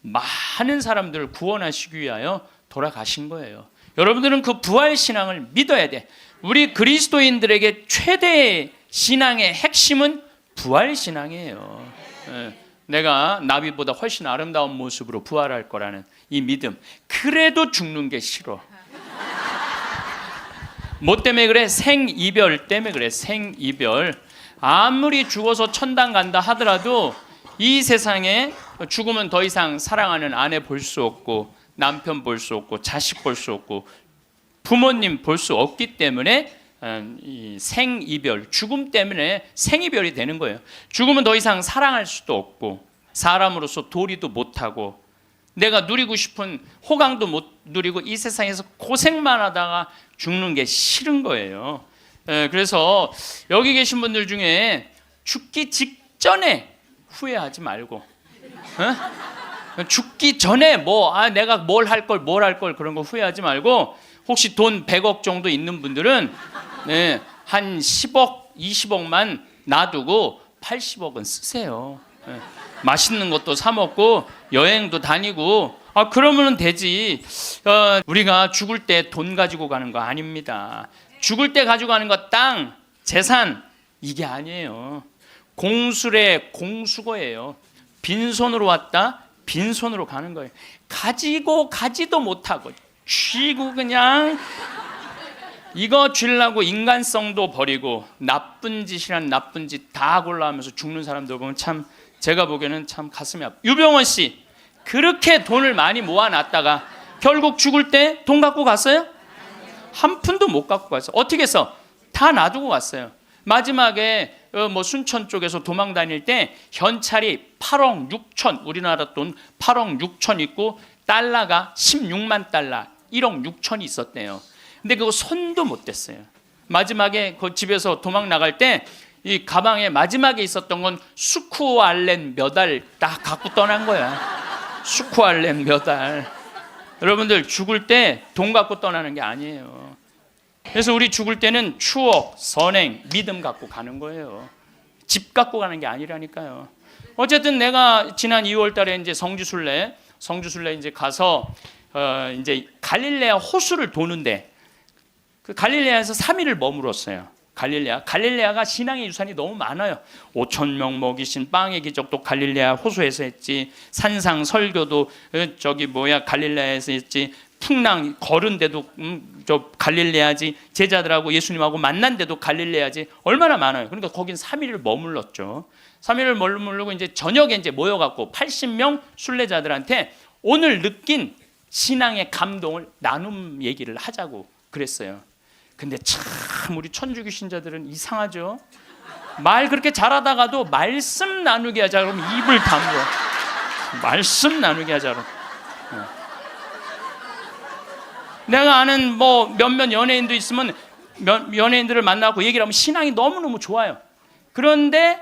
많은 사람들을 구원하시기 위하여 돌아가신 거예요. 여러분들은 그 부활 신앙을 믿어야 돼. 우리 그리스도인들에게 최대의 신앙의 핵심은 부활 신앙이에요. 내가 나비보다 훨씬 아름다운 모습으로 부활할 거라는 이 믿음. 그래도 죽는 게 싫어. 뭐 때문에 그래? 생이별 때문에 그래. 생이별. 아무리 죽어서 천당 간다 하더라도 이 세상에 죽으면 더 이상 사랑하는 아내 볼 수 없고 남편 볼 수 없고 자식 볼 수 없고 부모님 볼 수 없기 때문에 이 생이별, 죽음 때문에 생이별이 되는 거예요. 죽으면 더 이상 사랑할 수도 없고 사람으로서 도리도 못하고 내가 누리고 싶은 호강도 못 누리고 이 세상에서 고생만 하다가 죽는 게 싫은 거예요. 그래서 여기 계신 분들 중에 죽기 직전에 후회하지 말고 죽기 전에 내가 뭘 할 걸 그런 거 후회하지 말고 혹시 돈 100억 정도 있는 분들은 한 10억, 20억만 놔두고 80억은 쓰세요. 맛있는 것도 사 먹고 여행도 다니고 그러면 되지. 우리가 죽을 때 돈 가지고 가는 거 아닙니다. 죽을 때 가지고 가는 거 땅, 재산 이게 아니에요. 공술의 공수거예요. 빈손으로 왔다 빈손으로 가는 거예요. 가지고 가지도 못하고 쥐고 그냥 이거 쥐려고 인간성도 버리고 나쁜 짓이란 나쁜 짓 다 골라하면서 죽는 사람들 보면 참 제가 보기에는 참 가슴이 아파. 유병원 씨 그렇게 돈을 많이 모아놨다가 결국 죽을 때 돈 갖고 갔어요? 한 푼도 못 갖고 갔어요. 어떻게 해서? 다 놔두고 갔어요. 마지막에 순천 쪽에서 도망 다닐 때 현찰이 8억 6천 우리나라 돈 8억 6천 있고 달러가 16만 달러 1억 6천이 있었대요. 근데 그거 손도 못 댔어요. 마지막에 그 집에서 도망 나갈 때 이 가방에 마지막에 있었던 건 수쿠알렌 몇 알 딱 갖고 떠난 거야. 수쿠알렌 몇 알. 여러분들 죽을 때 돈 갖고 떠나는 게 아니에요. 그래서 우리 죽을 때는 추억, 선행, 믿음 갖고 가는 거예요. 집 갖고 가는 게 아니라니까요. 어쨌든 내가 지난 2월 달에 이제 성주순례 이제 가서 이제 갈릴레아 호수를 도는데 그 갈릴레아에서 3일을 머물었어요. 갈릴레아가 신앙의 유산이 너무 많아요. 5천 명 먹이신 빵의 기적도 갈릴레아 호수에서 했지. 산상 설교도 갈릴레아에서 했지. 풍랑 걸은 데도 갈릴레아지. 제자들하고 예수님하고 만난 데도 갈릴레아지. 얼마나 많아요. 그러니까 거긴 3일을 머물렀죠. 3일을 머무르고 이제 저녁에 이제 모여갖고 80명 순례자들한테 오늘 느낀 신앙의 감동을 나눔 얘기를 하자고 그랬어요. 근데 참 우리 천주교 신자들은 이상하죠. 말 그렇게 잘하다가도 말씀 나누게 하자 그러면 입을 다물어. 말씀 나누게 하자 그러면. 내가 아는 뭐 몇몇 연예인도 있으면 연예인들을 만나고 얘기를 하면 신앙이 너무너무 좋아요. 그런데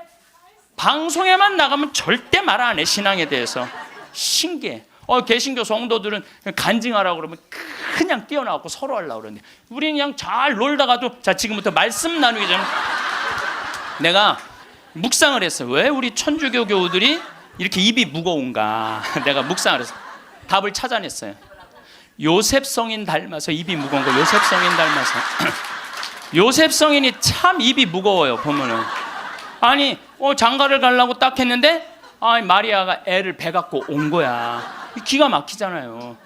방송에만 나가면 절대 말 안 해. 신앙에 대해서. 신기해. 개신교 성도들은 간증하라고 그러면 그냥 뛰어나가고 서로 하려고 그러는데 우리는 그냥 잘 놀다가도 자 지금부터 말씀 나누기 전에 내가 묵상을 했어요. 왜 우리 천주교 교우들이 이렇게 입이 무거운가. 내가 묵상을 했어요. 답을 찾아냈어요. 요셉 성인 닮아서 입이 무거운 거. 요셉 성인 닮아서. 요셉 성인이 참 입이 무거워요. 보면은 아니 장가를 가려고 딱 했는데 마리아가 애를 배 갖고 온 거야. 기가 막히잖아요.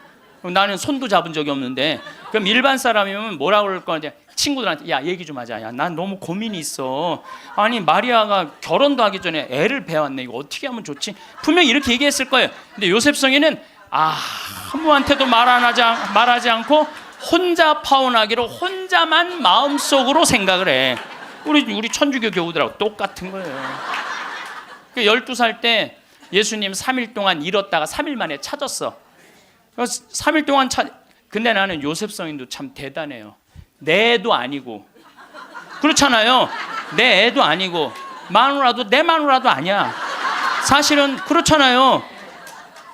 나는 손도 잡은 적이 없는데 그럼 일반 사람이면 뭐라 그럴 거냐. 친구들한테 야 얘기 좀 하자. 야, 난 너무 고민이 있어. 아니 마리아가 결혼도 하기 전에 애를 배웠네. 이거 어떻게 하면 좋지? 분명히 이렇게 얘기했을 거예요. 근데 요셉 성인은 아무한테도 말하지 않고 혼자 파혼하기로 혼자만 마음속으로 생각을 해. 우리 천주교 교우들하고 똑같은 거예요. 12살 때 예수님 3일 동안 잃었다가 3일 만에 찾았어. 3일 동안 근데 나는 요셉 성인도 참 대단해요. 내 애도 아니고 그렇잖아요. 내 애도 아니고 마누라도 내 마누라도 아니야. 사실은 그렇잖아요.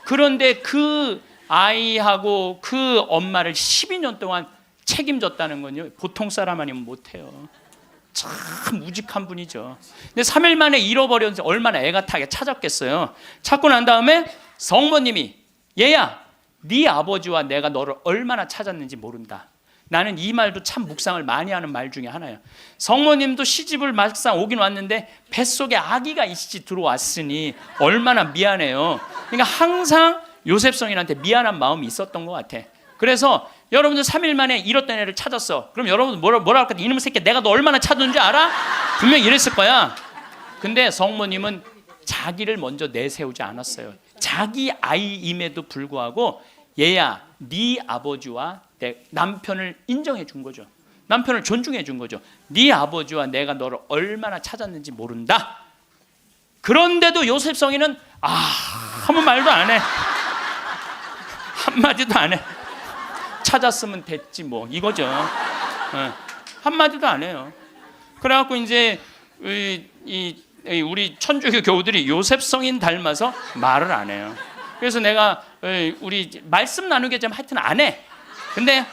그런데 그 아이하고 그 엄마를 12년 동안 책임졌다는 건요 보통 사람 아니면 못해요. 참 우직한 분이죠. 근데 3일 만에 잃어버렸는데 얼마나 애가 타게 찾았겠어요. 찾고 난 다음에 성모님이 얘야 네 아버지와 내가 너를 얼마나 찾았는지 모른다. 나는 이 말도 참 묵상을 많이 하는 말 중에 하나예요. 성모님도 시집을 막상 오긴 왔는데 뱃속에 아기가 이씨 들어왔으니 얼마나 미안해요. 그러니까 항상 요셉 성인한테 미안한 마음이 있었던 것 같아. 그래서 여러분들 3일 만에 잃었던 애를 찾았어. 그럼 여러분들 뭐라 할까? 이놈의 새끼 내가 너 얼마나 찾았는지 알아? 분명히 이랬을 거야. 근데 성모님은 자기를 먼저 내세우지 않았어요. 자기 아이임에도 불구하고 얘야 네 아버지와 내 남편을 인정해 준 거죠. 남편을 존중해 준 거죠. 네 아버지와 내가 너를 얼마나 찾았는지 모른다. 그런데도 요셉 성인은 아무 말도 안 해. 한마디도 안 해. 찾았으면 됐지 뭐 이거죠. 한마디도 안 해요. 그래갖고 이제 우리 천주교 교우들이 요셉 성인 닮아서 말을 안 해요. 그래서 내가 우리 말씀 나누게 좀 하여튼 안 해. 근데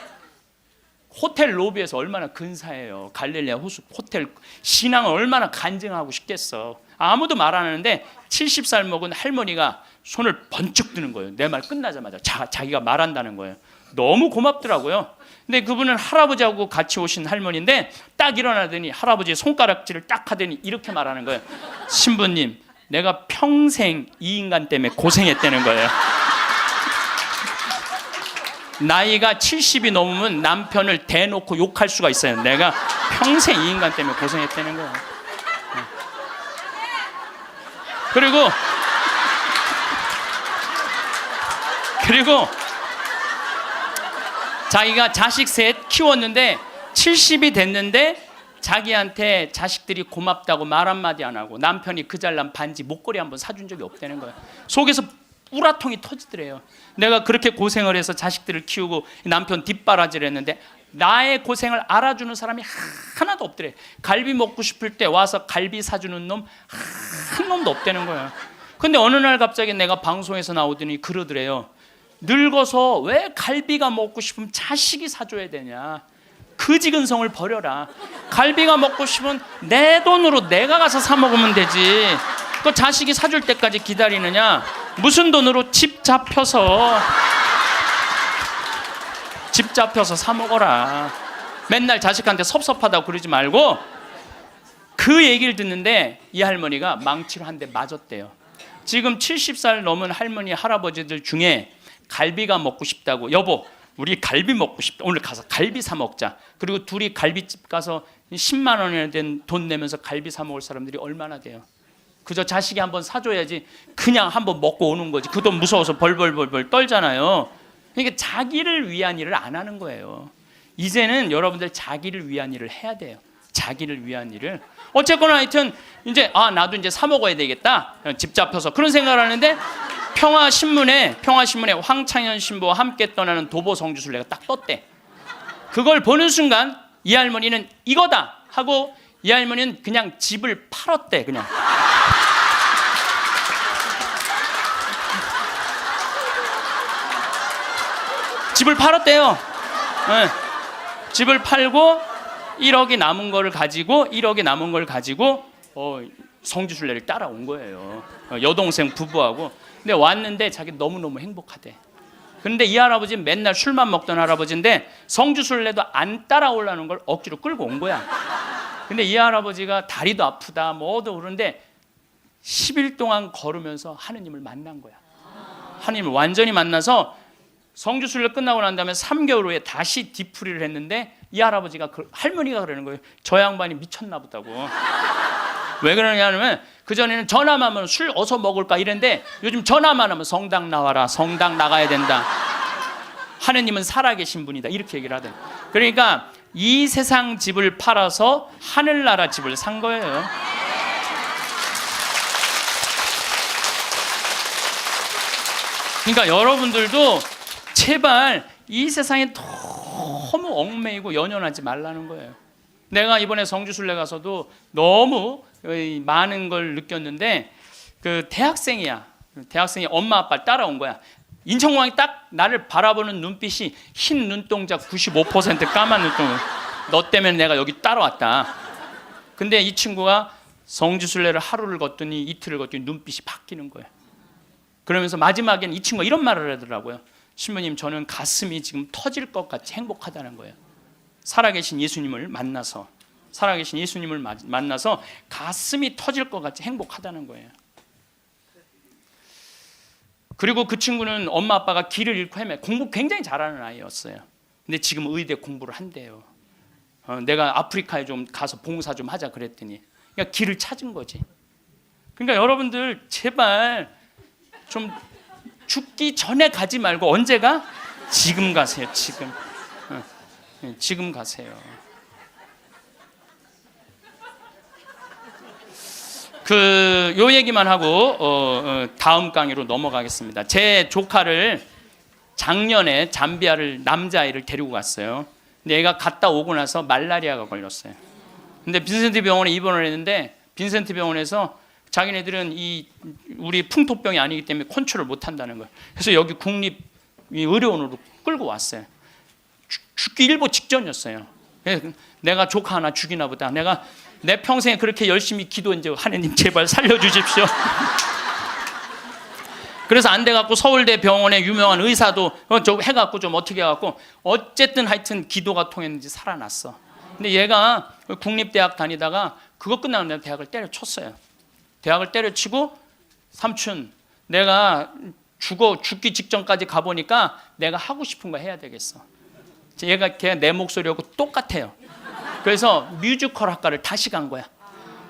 호텔 로비에서 얼마나 근사해요. 갈릴레아 호텔 신앙을 얼마나 간증하고 싶겠어. 아무도 말 안 하는데 70살 먹은 할머니가 손을 번쩍 드는 거예요. 내 말 끝나자마자 자기가 말한다는 거예요. 너무 고맙더라고요. 근데 그분은 할아버지하고 같이 오신 할머니인데 딱 일어나더니 할아버지의 손가락질을 딱 하더니 이렇게 말하는 거예요. 신부님, 내가 평생 이 인간 때문에 고생했다는 거예요. 나이가 70이 넘으면 남편을 대놓고 욕할 수가 있어요. 내가 평생 이 인간 때문에 고생했다는 거예요. 그리고 자기가 자식 셋 키웠는데 70이 됐는데 자기한테 자식들이 고맙다고 말 한마디 안 하고 남편이 그 잘난 반지 목걸이 한번 사준 적이 없다는 거예요. 속에서 우라통이 터지더래요. 내가 그렇게 고생을 해서 자식들을 키우고 남편 뒷바라지를 했는데 나의 고생을 알아주는 사람이 하나도 없더래. 갈비 먹고 싶을 때 와서 갈비 사주는 놈 한 놈도 없다는 거예요. 근데 어느 날 갑자기 내가 방송에서 나오더니 그러더래요. 늙어서 왜 갈비가 먹고 싶으면 자식이 사줘야 되냐. 그지근성을 버려라. 갈비가 먹고 싶으면 내 돈으로 내가 가서 사 먹으면 되지. 그 자식이 사줄 때까지 기다리느냐. 무슨 돈으로 집 잡혀서 사 먹어라. 맨날 자식한테 섭섭하다고 그러지 말고. 그 얘기를 듣는데 이 할머니가 망치로 한 대 맞았대요. 지금 70살 넘은 할머니 할아버지들 중에 갈비가 먹고 싶다고 여보 우리 갈비 먹고 싶다. 오늘 가서 갈비 사 먹자. 그리고 둘이 갈비집 가서 10만 원이나 된 돈 내면서 갈비 사 먹을 사람들이 얼마나 돼요. 그저 자식이 한번 사줘야지 그냥 한번 먹고 오는 거지. 그 돈 무서워서 벌벌 떨잖아요. 그러니까 자기를 위한 일을 안 하는 거예요. 이제는 여러분들 자기를 위한 일을 해야 돼요. 자기를 위한 일을. 어쨌거나 하여튼 이제 나도 이제 사 먹어야 되겠다. 집 잡혀서 그런 생각을 하는데 평화신문에 황창현 신부와 함께 떠나는 도보 성주순례가 딱 떴대. 그걸 보는 순간 이 할머니는 이거다 하고 이 할머니는 그냥 집을 팔았대. 그냥. 집을 팔았대요. 네. 집을 팔고 1억이 남은 걸 가지고 성지순례를 따라온 거예요. 여동생 부부하고. 근데 왔는데 자기 너무너무 행복하대. 근데 이 할아버지는 맨날 술만 먹던 할아버지인데 성지순례도 안 따라오려는 걸 억지로 끌고 온 거야. 근데 이 할아버지가 다리도 아프다 뭐도 그런데 10일 동안 걸으면서 하느님을 만난 거야. 하느님을 완전히 만나서 성지순례 끝나고 난 다음에 3개월 후에 다시 뒤풀이를 했는데 이 할아버지가 할머니가 그러는 거예요. 저 양반이 미쳤나 보다고. 왜 그러냐면 그전에는 전화만 하면 술 어서 먹을까 이랬는데 요즘 전화만 하면 성당 나와라, 성당 나가야 된다, 하느님은 살아계신 분이다 이렇게 얘기를 하대. 그러니까 이 세상 집을 팔아서 하늘나라 집을 산 거예요. 그러니까 여러분들도 제발 이 세상에 너무 얽매이고 연연하지 말라는 거예요. 내가 이번에 성지순례 가서도 너무 많은 걸 느꼈는데 그 대학생이 엄마 아빠를 따라온 거야. 인천공항이 딱 나를 바라보는 눈빛이 흰 눈동자 95% 까만 눈동자. 너 때문에 내가 여기 따라왔다. 근데 이 친구가 성지순례를 하루를 걷더니 이틀을 걷더니 눈빛이 바뀌는 거예요. 그러면서 마지막에는 이 친구가 이런 말을 하더라고요. 신부님, 저는 가슴이 지금 터질 것 같이 행복하다는 거예요. 살아계신 예수님을 만나서 가슴이 터질 것 같이 행복하다는 거예요. 그리고 그 친구는 엄마 아빠가 길을 잃고 공부 굉장히 잘하는 아이였어요. 근데 지금 의대 공부를 한대요. 내가 아프리카에 좀 가서 봉사 좀 하자 그랬더니 그러니까 길을 찾은 거지. 그러니까 여러분들 제발 좀 죽기 전에 가지 말고 언제가? 지금 가세요. 지금 가세요. 요 얘기만 하고 다음 강의로 넘어가겠습니다. 제 조카를 작년에 잠비아를 남자아이를 데리고 갔어요. 근데 얘가 갔다 오고 나서 말라리아가 걸렸어요. 근데 빈센트 병원에 입원을 했는데 빈센트 병원에서 자기네들은 우리 풍토병이 아니기 때문에 컨트롤 못 한다는 거예요. 그래서 여기 국립 의료원으로 끌고 왔어요. 죽기 일보 직전이었어요. 내가 조카 하나 죽이나 보다. 내가 내 평생에 그렇게 열심히 기도했는데 하느님 제발 살려주십시오. 그래서 안 돼갖고 서울대 병원에 유명한 의사도 좀 해갖고 좀 어떻게 해갖고 어쨌든 하여튼 기도가 통했는지 살아났어. 근데 얘가 국립대학 다니다가 그거 끝나고 내가 대학을 때려쳤어요. 대학을 때려치고 삼촌 내가 죽기 직전까지 가보니까 내가 하고 싶은 거 해야 되겠어. 얘가 내 목소리하고 똑같아요. 그래서 뮤지컬 학과를 다시 간 거야.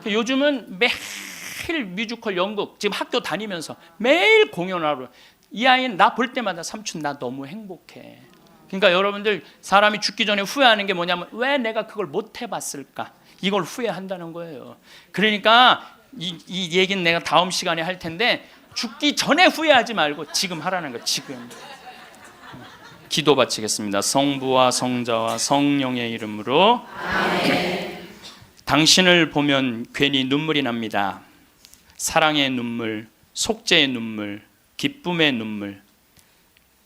요즘은 매일 뮤지컬 연극 지금 학교 다니면서 매일 공연하러. 이 아이는 나 볼 때마다 삼촌 나 너무 행복해. 그러니까 여러분들 사람이 죽기 전에 후회하는 게 뭐냐면 왜 내가 그걸 못 해봤을까 이걸 후회한다는 거예요. 그러니까 이 얘기는 내가 다음 시간에 할 텐데 죽기 전에 후회하지 말고 지금 하라는 거. 지금 기도 바치겠습니다. 성부와 성자와 성령의 이름으로 아멘. 당신을 보면 괜히 눈물이 납니다. 사랑의 눈물, 속죄의 눈물, 기쁨의 눈물,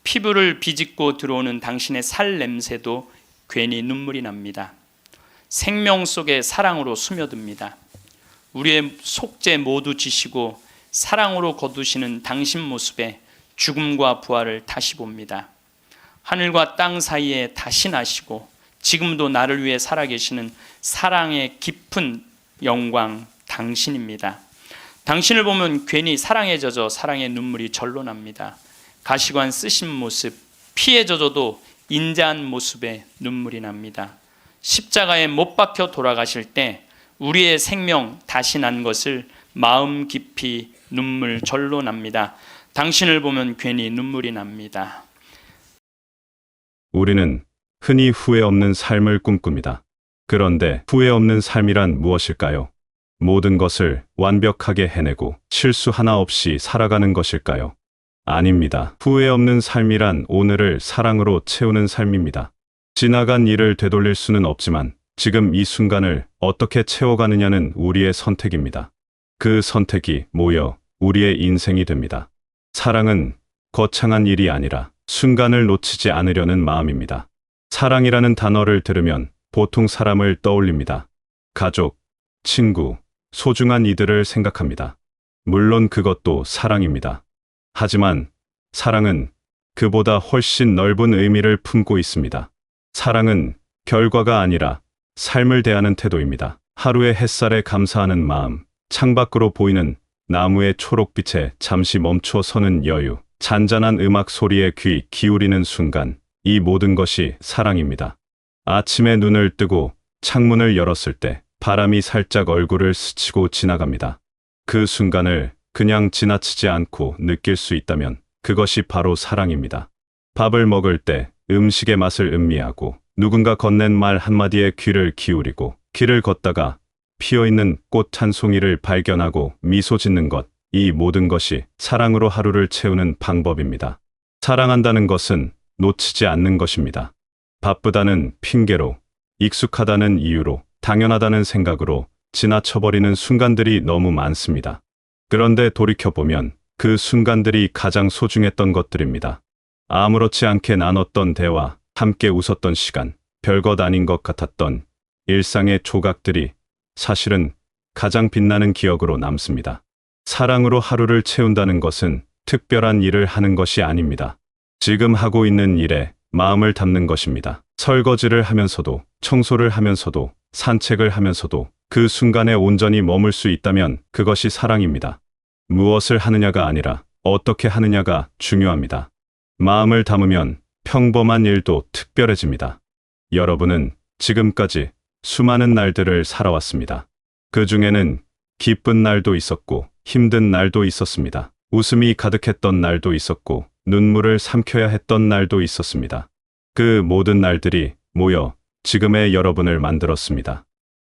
피부를 비집고 들어오는 당신의 살 냄새도 괜히 눈물이 납니다. 생명 속에 사랑으로 스며듭니다. 우리의 속죄 모두 지시고 사랑으로 거두시는 당신 모습에 죽음과 부활을 다시 봅니다. 하늘과 땅 사이에 다시 나시고 지금도 나를 위해 살아계시는 사랑의 깊은 영광 당신입니다. 당신을 보면 괜히 사랑에 젖어 사랑의 눈물이 절로 납니다. 가시관 쓰신 모습, 피에 젖어도 인자한 모습에 눈물이 납니다. 십자가에 못 박혀 돌아가실 때 우리의 생명 다시 난 것을 마음 깊이 눈물 절로 납니다. 당신을 보면 괜히 눈물이 납니다. 우리는 흔히 후회 없는 삶을 꿈꿉니다. 그런데 후회 없는 삶이란 무엇일까요? 모든 것을 완벽하게 해내고 실수 하나 없이 살아가는 것일까요? 아닙니다. 후회 없는 삶이란 오늘을 사랑으로 채우는 삶입니다. 지나간 일을 되돌릴 수는 없지만 지금 이 순간을 어떻게 채워가느냐는 우리의 선택입니다. 그 선택이 모여 우리의 인생이 됩니다. 사랑은 거창한 일이 아니라 순간을 놓치지 않으려는 마음입니다. 사랑이라는 단어를 들으면 보통 사람을 떠올립니다. 가족, 친구, 소중한 이들을 생각합니다. 물론 그것도 사랑입니다. 하지만 사랑은 그보다 훨씬 넓은 의미를 품고 있습니다. 사랑은 결과가 아니라 삶을 대하는 태도입니다. 하루의 햇살에 감사하는 마음, 창밖으로 보이는 나무의 초록빛에 잠시 멈춰 서는 여유, 잔잔한 음악 소리에 귀 기울이는 순간, 이 모든 것이 사랑입니다. 아침에 눈을 뜨고 창문을 열었을 때 바람이 살짝 얼굴을 스치고 지나갑니다. 그 순간을 그냥 지나치지 않고 느낄 수 있다면 그것이 바로 사랑입니다. 밥을 먹을 때 음식의 맛을 음미하고 누군가 건넨 말 한마디에 귀를 기울이고 길을 걷다가 피어있는 꽃 한 송이를 발견하고 미소 짓는 것, 이 모든 것이 사랑으로 하루를 채우는 방법입니다. 사랑한다는 것은 놓치지 않는 것입니다. 바쁘다는 핑계로, 익숙하다는 이유로, 당연하다는 생각으로 지나쳐버리는 순간들이 너무 많습니다. 그런데 돌이켜보면 그 순간들이 가장 소중했던 것들입니다. 아무렇지 않게 나눴던 대화, 함께 웃었던 시간, 별것 아닌 것 같았던 일상의 조각들이 사실은 가장 빛나는 기억으로 남습니다. 사랑으로 하루를 채운다는 것은 특별한 일을 하는 것이 아닙니다. 지금 하고 있는 일에 마음을 담는 것입니다. 설거지를 하면서도, 청소를 하면서도, 산책을 하면서도 그 순간에 온전히 머물 수 있다면 그것이 사랑입니다. 무엇을 하느냐가 아니라 어떻게 하느냐가 중요합니다. 마음을 담으면 평범한 일도 특별해집니다. 여러분은 지금까지 수많은 날들을 살아왔습니다. 그 중에는 기쁜 날도 있었고 힘든 날도 있었습니다. 웃음이 가득했던 날도 있었고 눈물을 삼켜야 했던 날도 있었습니다. 그 모든 날들이 모여 지금의 여러분을 만들었습니다.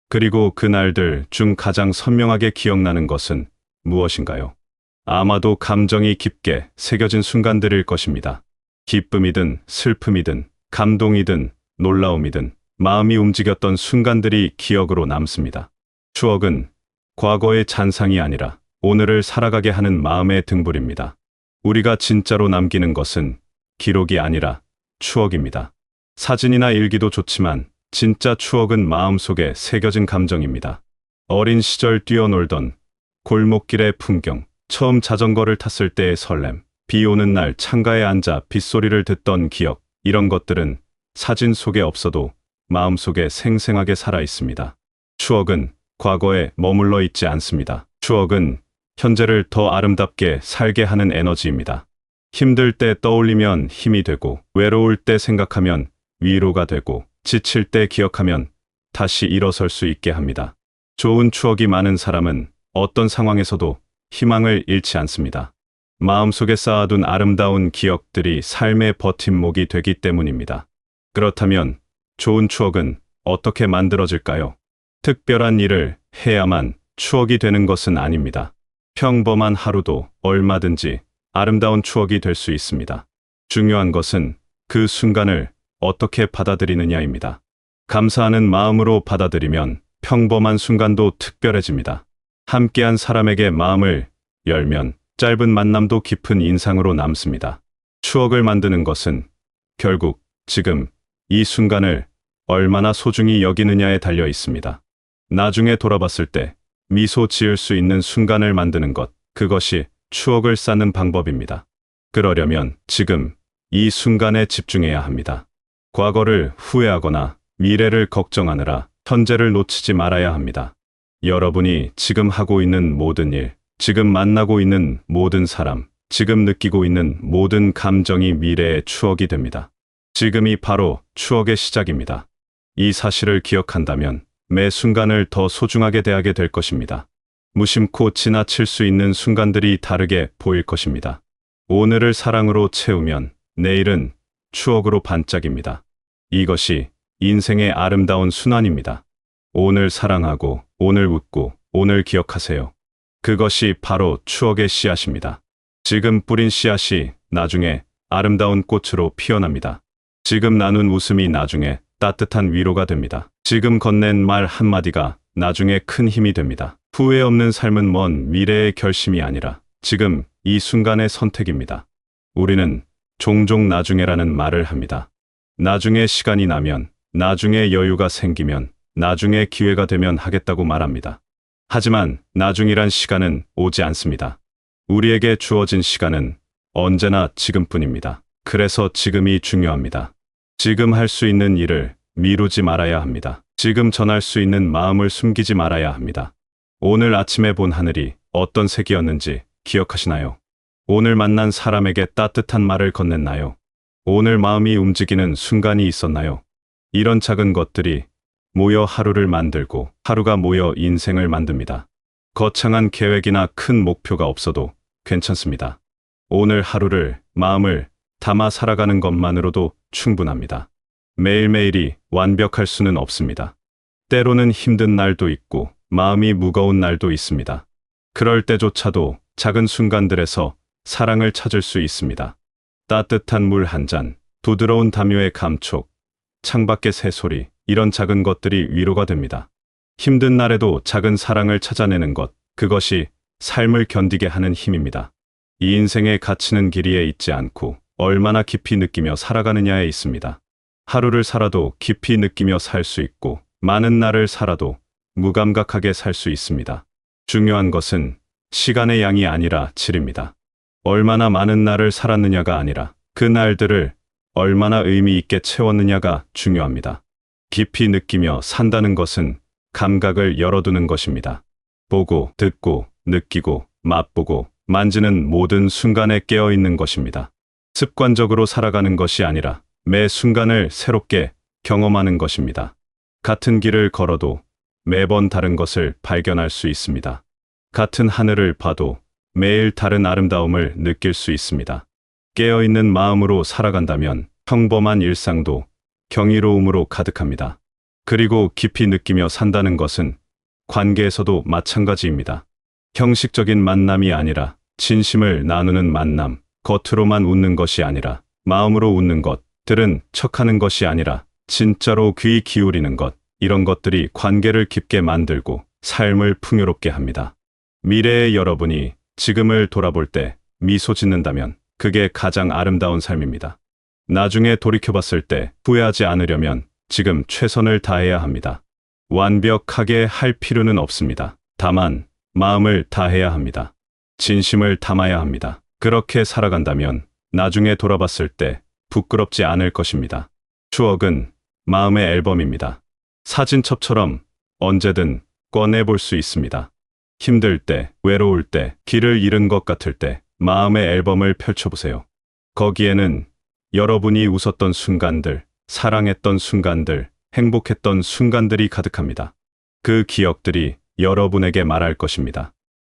그리고 그 날들 중 가장 선명하게 기억나는 것은 무엇인가요? 아마도 감정이 깊게 새겨진 순간들일 것입니다. 기쁨이든 슬픔이든 감동이든 놀라움이든 마음이 움직였던 순간들이 기억으로 남습니다. 추억은 과거의 잔상이 아니라 오늘을 살아가게 하는 마음의 등불입니다. 우리가 진짜로 남기는 것은 기록이 아니라 추억입니다. 사진이나 일기도 좋지만 진짜 추억은 마음속에 새겨진 감정입니다. 어린 시절 뛰어놀던 골목길의 풍경, 처음 자전거를 탔을 때의 설렘, 비 오는 날 창가에 앉아 빗소리를 듣던 기억, 이런 것들은 사진 속에 없어도 마음속에 생생하게 살아 있습니다. 추억은 과거에 머물러 있지 않습니다. 추억은 현재를 더 아름답게 살게 하는 에너지입니다. 힘들 때 떠올리면 힘이 되고, 외로울 때 생각하면 위로가 되고, 지칠 때 기억하면 다시 일어설 수 있게 합니다. 좋은 추억이 많은 사람은 어떤 상황에서도 희망을 잃지 않습니다. 마음속에 쌓아둔 아름다운 기억들이 삶의 버팀목이 되기 때문입니다. 그렇다면 좋은 추억은 어떻게 만들어질까요? 특별한 일을 해야만 추억이 되는 것은 아닙니다. 평범한 하루도 얼마든지 아름다운 추억이 될 수 있습니다. 중요한 것은 그 순간을 어떻게 받아들이느냐입니다. 감사하는 마음으로 받아들이면 평범한 순간도 특별해집니다. 함께한 사람에게 마음을 열면 짧은 만남도 깊은 인상으로 남습니다. 추억을 만드는 것은 결국 지금 이 순간을 얼마나 소중히 여기느냐에 달려 있습니다. 나중에 돌아봤을 때 미소 지을 수 있는 순간을 만드는 것, 그것이 추억을 쌓는 방법입니다. 그러려면 지금 이 순간에 집중해야 합니다. 과거를 후회하거나 미래를 걱정하느라 현재를 놓치지 말아야 합니다. 여러분이 지금 하고 있는 모든 일, 지금 만나고 있는 모든 사람, 지금 느끼고 있는 모든 감정이 미래의 추억이 됩니다. 지금이 바로 추억의 시작입니다. 이 사실을 기억한다면 매 순간을 더 소중하게 대하게 될 것입니다. 무심코 지나칠 수 있는 순간들이 다르게 보일 것입니다. 오늘을 사랑으로 채우면 내일은 추억으로 반짝입니다. 이것이 인생의 아름다운 순환입니다. 오늘 사랑하고, 오늘 웃고, 오늘 기억하세요. 그것이 바로 추억의 씨앗입니다. 지금 뿌린 씨앗이 나중에 아름다운 꽃으로 피어납니다. 지금 나눈 웃음이 나중에 따뜻한 위로가 됩니다. 지금 건넨 말 한마디가 나중에 큰 힘이 됩니다. 후회 없는 삶은 먼 미래의 결심이 아니라 지금 이 순간의 선택입니다. 우리는 종종 나중에라는 말을 합니다. 나중에 시간이 나면, 나중에 여유가 생기면, 나중에 기회가 되면 하겠다고 말합니다. 하지만 나중이란 시간은 오지 않습니다. 우리에게 주어진 시간은 언제나 지금뿐입니다. 그래서 지금이 중요합니다. 지금 할 수 있는 일을 미루지 말아야 합니다. 지금 전할 수 있는 마음을 숨기지 말아야 합니다. 오늘 아침에 본 하늘이 어떤 색이었는지 기억하시나요? 오늘 만난 사람에게 따뜻한 말을 건넸나요? 오늘 마음이 움직이는 순간이 있었나요? 이런 작은 것들이 모여 하루를 만들고 하루가 모여 인생을 만듭니다. 거창한 계획이나 큰 목표가 없어도 괜찮습니다. 오늘 하루를 마음을 담아 살아가는 것만으로도 충분합니다. 매일매일이 완벽할 수는 없습니다. 때로는 힘든 날도 있고 마음이 무거운 날도 있습니다. 그럴 때조차도 작은 순간들에서 사랑을 찾을 수 있습니다. 따뜻한 물 한 잔, 부드러운 담요의 감촉, 창밖의 새소리, 이런 작은 것들이 위로가 됩니다. 힘든 날에도 작은 사랑을 찾아내는 것, 그것이 삶을 견디게 하는 힘입니다. 이 인생의 가치는 길이에 있지 않고 얼마나 깊이 느끼며 살아가느냐에 있습니다. 하루를 살아도 깊이 느끼며 살 수 있고 많은 날을 살아도 무감각하게 살 수 있습니다. 중요한 것은 시간의 양이 아니라 질입니다. 얼마나 많은 날을 살았느냐가 아니라 그 날들을 얼마나 의미 있게 채웠느냐가 중요합니다. 깊이 느끼며 산다는 것은 감각을 열어두는 것입니다. 보고, 듣고, 느끼고, 맛보고, 만지는 모든 순간에 깨어있는 것입니다. 습관적으로 살아가는 것이 아니라 매 순간을 새롭게 경험하는 것입니다. 같은 길을 걸어도 매번 다른 것을 발견할 수 있습니다. 같은 하늘을 봐도 매일 다른 아름다움을 느낄 수 있습니다. 깨어있는 마음으로 살아간다면 평범한 일상도 경이로움으로 가득합니다. 그리고 깊이 느끼며 산다는 것은 관계에서도 마찬가지입니다. 형식적인 만남이 아니라 진심을 나누는 만남, 겉으로만 웃는 것이 아니라 마음으로 웃는 것들은 척하는 것이 아니라 진짜로 귀 기울이는 것, 이런 것들이 관계를 깊게 만들고 삶을 풍요롭게 합니다. 미래의 여러분이 지금을 돌아볼 때 미소 짓는다면 그게 가장 아름다운 삶입니다. 나중에 돌이켜봤을 때 후회하지 않으려면 지금 최선을 다해야 합니다. 완벽하게 할 필요는 없습니다. 다만 마음을 다해야 합니다. 진심을 담아야 합니다. 그렇게 살아간다면 나중에 돌아봤을 때 부끄럽지 않을 것입니다. 추억은 마음의 앨범입니다. 사진첩처럼 언제든 꺼내볼 수 있습니다. 힘들 때, 외로울 때, 길을 잃은 것 같을 때 마음의 앨범을 펼쳐보세요. 거기에는 여러분이 웃었던 순간들, 사랑했던 순간들, 행복했던 순간들이 가득합니다. 그 기억들이 여러분에게 말할 것입니다.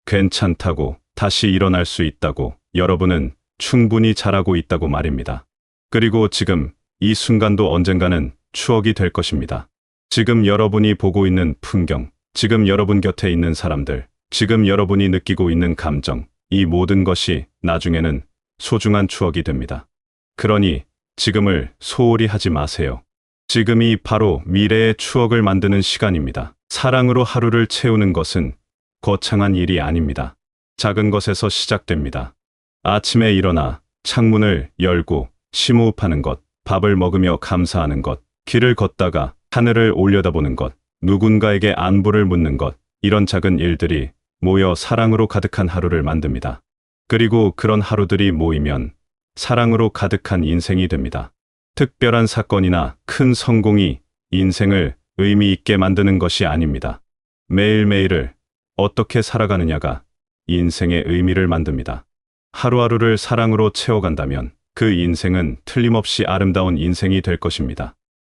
괜찮다고, 다시 일어날 수 있다고, 여러분은 충분히 잘하고 있다고 말입니다. 그리고 지금 이 순간도 언젠가는 추억이 될 것입니다. 지금 여러분이 보고 있는 풍경, 지금 여러분 곁에 있는 사람들, 지금 여러분이 느끼고 있는 감정, 이 모든 것이 나중에는 소중한 추억이 됩니다. 그러니 지금을 소홀히 하지 마세요. 지금이 바로 미래의 추억을 만드는 시간입니다. 사랑으로 하루를 채우는 것은 거창한 일이 아닙니다. 작은 것에서 시작됩니다. 아침에 일어나 창문을 열고 심호흡하는 것, 밥을 먹으며 감사하는 것, 길을 걷다가 하늘을 올려다보는 것, 누군가에게 안부를 묻는 것, 이런 작은 일들이 모여 사랑으로 가득한 하루를 만듭니다. 그리고 그런 하루들이 모이면 사랑으로 가득한 인생이 됩니다. 특별한 사건이나 큰 성공이 인생을 의미 있게 만드는 것이 아닙니다. 매일매일을 어떻게 살아가느냐가 인생의 의미를 만듭니다. 하루하루를 사랑으로 채워간다면 그 인생은 틀림없이 아름다운 인생이 될 것입니다.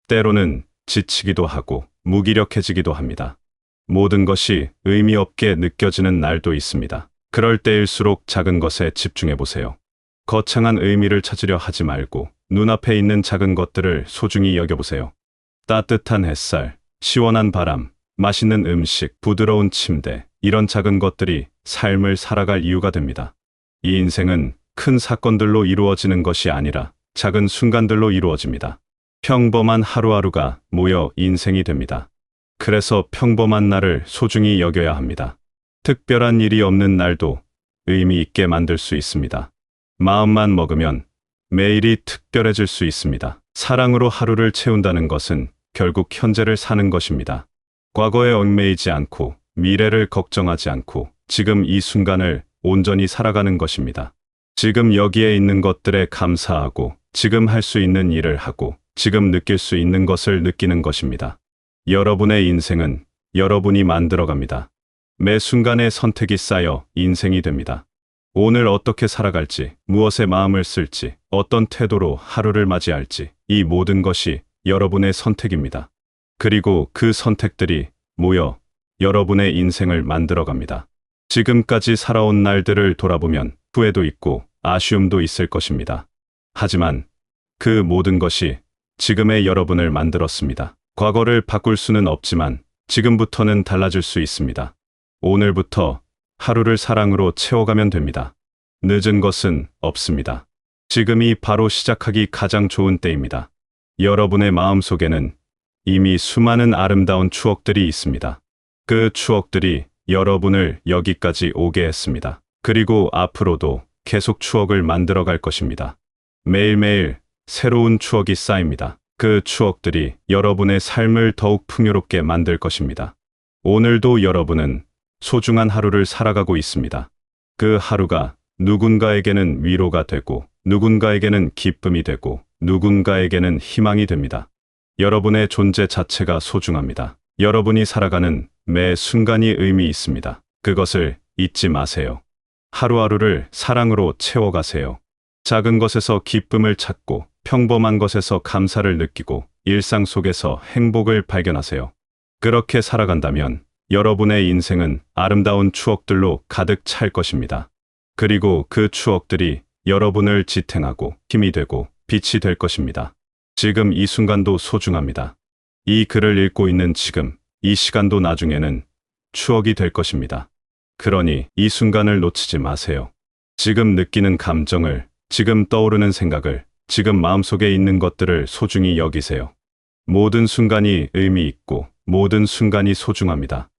때로는 지치기도 하고 무기력해지기도 합니다. 모든 것이 의미 없게 느껴지는 날도 있습니다. 그럴 때일수록 작은 것에 집중해 보세요. 거창한 의미를 찾으려 하지 말고 눈앞에 있는 작은 것들을 소중히 여겨보세요. 따뜻한 햇살, 시원한 바람, 맛있는 음식, 부드러운 침대, 이런 작은 것들이 삶을 살아갈 이유가 됩니다. 이 인생은 큰 사건들로 이루어지는 것이 아니라 작은 순간들로 이루어집니다. 평범한 하루하루가 모여 인생이 됩니다. 그래서 평범한 날을 소중히 여겨야 합니다. 특별한 일이 없는 날도 의미 있게 만들 수 있습니다. 마음만 먹으면 매일이 특별해질 수 있습니다. 사랑으로 하루를 채운다는 것은 결국 현재를 사는 것입니다. 과거에 얽매이지 않고 미래를 걱정하지 않고 지금 이 순간을 온전히 살아가는 것입니다. 지금 여기에 있는 것들에 감사하고 지금 할 수 있는 일을 하고 지금 느낄 수 있는 것을 느끼는 것입니다. 여러분의 인생은 여러분이 만들어갑니다. 매 순간의 선택이 쌓여 인생이 됩니다. 오늘 어떻게 살아갈지, 무엇에 마음을 쓸지, 어떤 태도로 하루를 맞이할지, 이 모든 것이 여러분의 선택입니다. 그리고 그 선택들이 모여 여러분의 인생을 만들어갑니다. 지금까지 살아온 날들을 돌아보면 후회도 있고 아쉬움도 있을 것입니다. 하지만 그 모든 것이 지금의 여러분을 만들었습니다. 과거를 바꿀 수는 없지만 지금부터는 달라질 수 있습니다. 오늘부터 하루를 사랑으로 채워가면 됩니다. 늦은 것은 없습니다. 지금이 바로 시작하기 가장 좋은 때입니다. 여러분의 마음속에는 이미 수많은 아름다운 추억들이 있습니다. 그 추억들이 여러분을 여기까지 오게 했습니다. 그리고 앞으로도 계속 추억을 만들어 갈 것입니다. 매일매일 새로운 추억이 쌓입니다. 그 추억들이 여러분의 삶을 더욱 풍요롭게 만들 것입니다. 오늘도 여러분은 소중한 하루를 살아가고 있습니다. 그 하루가 누군가에게는 위로가 되고, 누군가에게는 기쁨이 되고, 누군가에게는 희망이 됩니다. 여러분의 존재 자체가 소중합니다. 여러분이 살아가는 매 순간이 의미 있습니다. 그것을 잊지 마세요. 하루하루를 사랑으로 채워가세요. 작은 것에서 기쁨을 찾고, 평범한 것에서 감사를 느끼고, 일상 속에서 행복을 발견하세요. 그렇게 살아간다면 여러분의 인생은 아름다운 추억들로 가득 찰 것입니다. 그리고 그 추억들이 여러분을 지탱하고 힘이 되고 빛이 될 것입니다. 지금 이 순간도 소중합니다. 이 글을 읽고 있는 지금, 이 시간도 나중에는 추억이 될 것입니다. 그러니 이 순간을 놓치지 마세요. 지금 느끼는 감정을, 지금 떠오르는 생각을, 지금 마음속에 있는 것들을 소중히 여기세요. 모든 순간이 의미 있고 모든 순간이 소중합니다.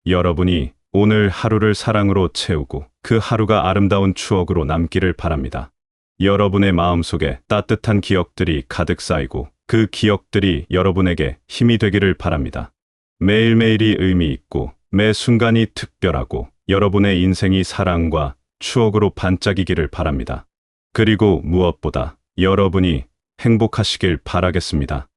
여러분이 오늘 하루를 사랑으로 채우고 그 하루가 아름다운 추억으로 남기를 바랍니다. 여러분의 마음속에 따뜻한 기억들이 가득 쌓이고 그 기억들이 여러분에게 힘이 되기를 바랍니다. 매일매일이 의미 있고 매 순간이 특별하고 여러분의 인생이 사랑과 추억으로 반짝이기를 바랍니다. 그리고 무엇보다 여러분이 행복하시길 바라겠습니다.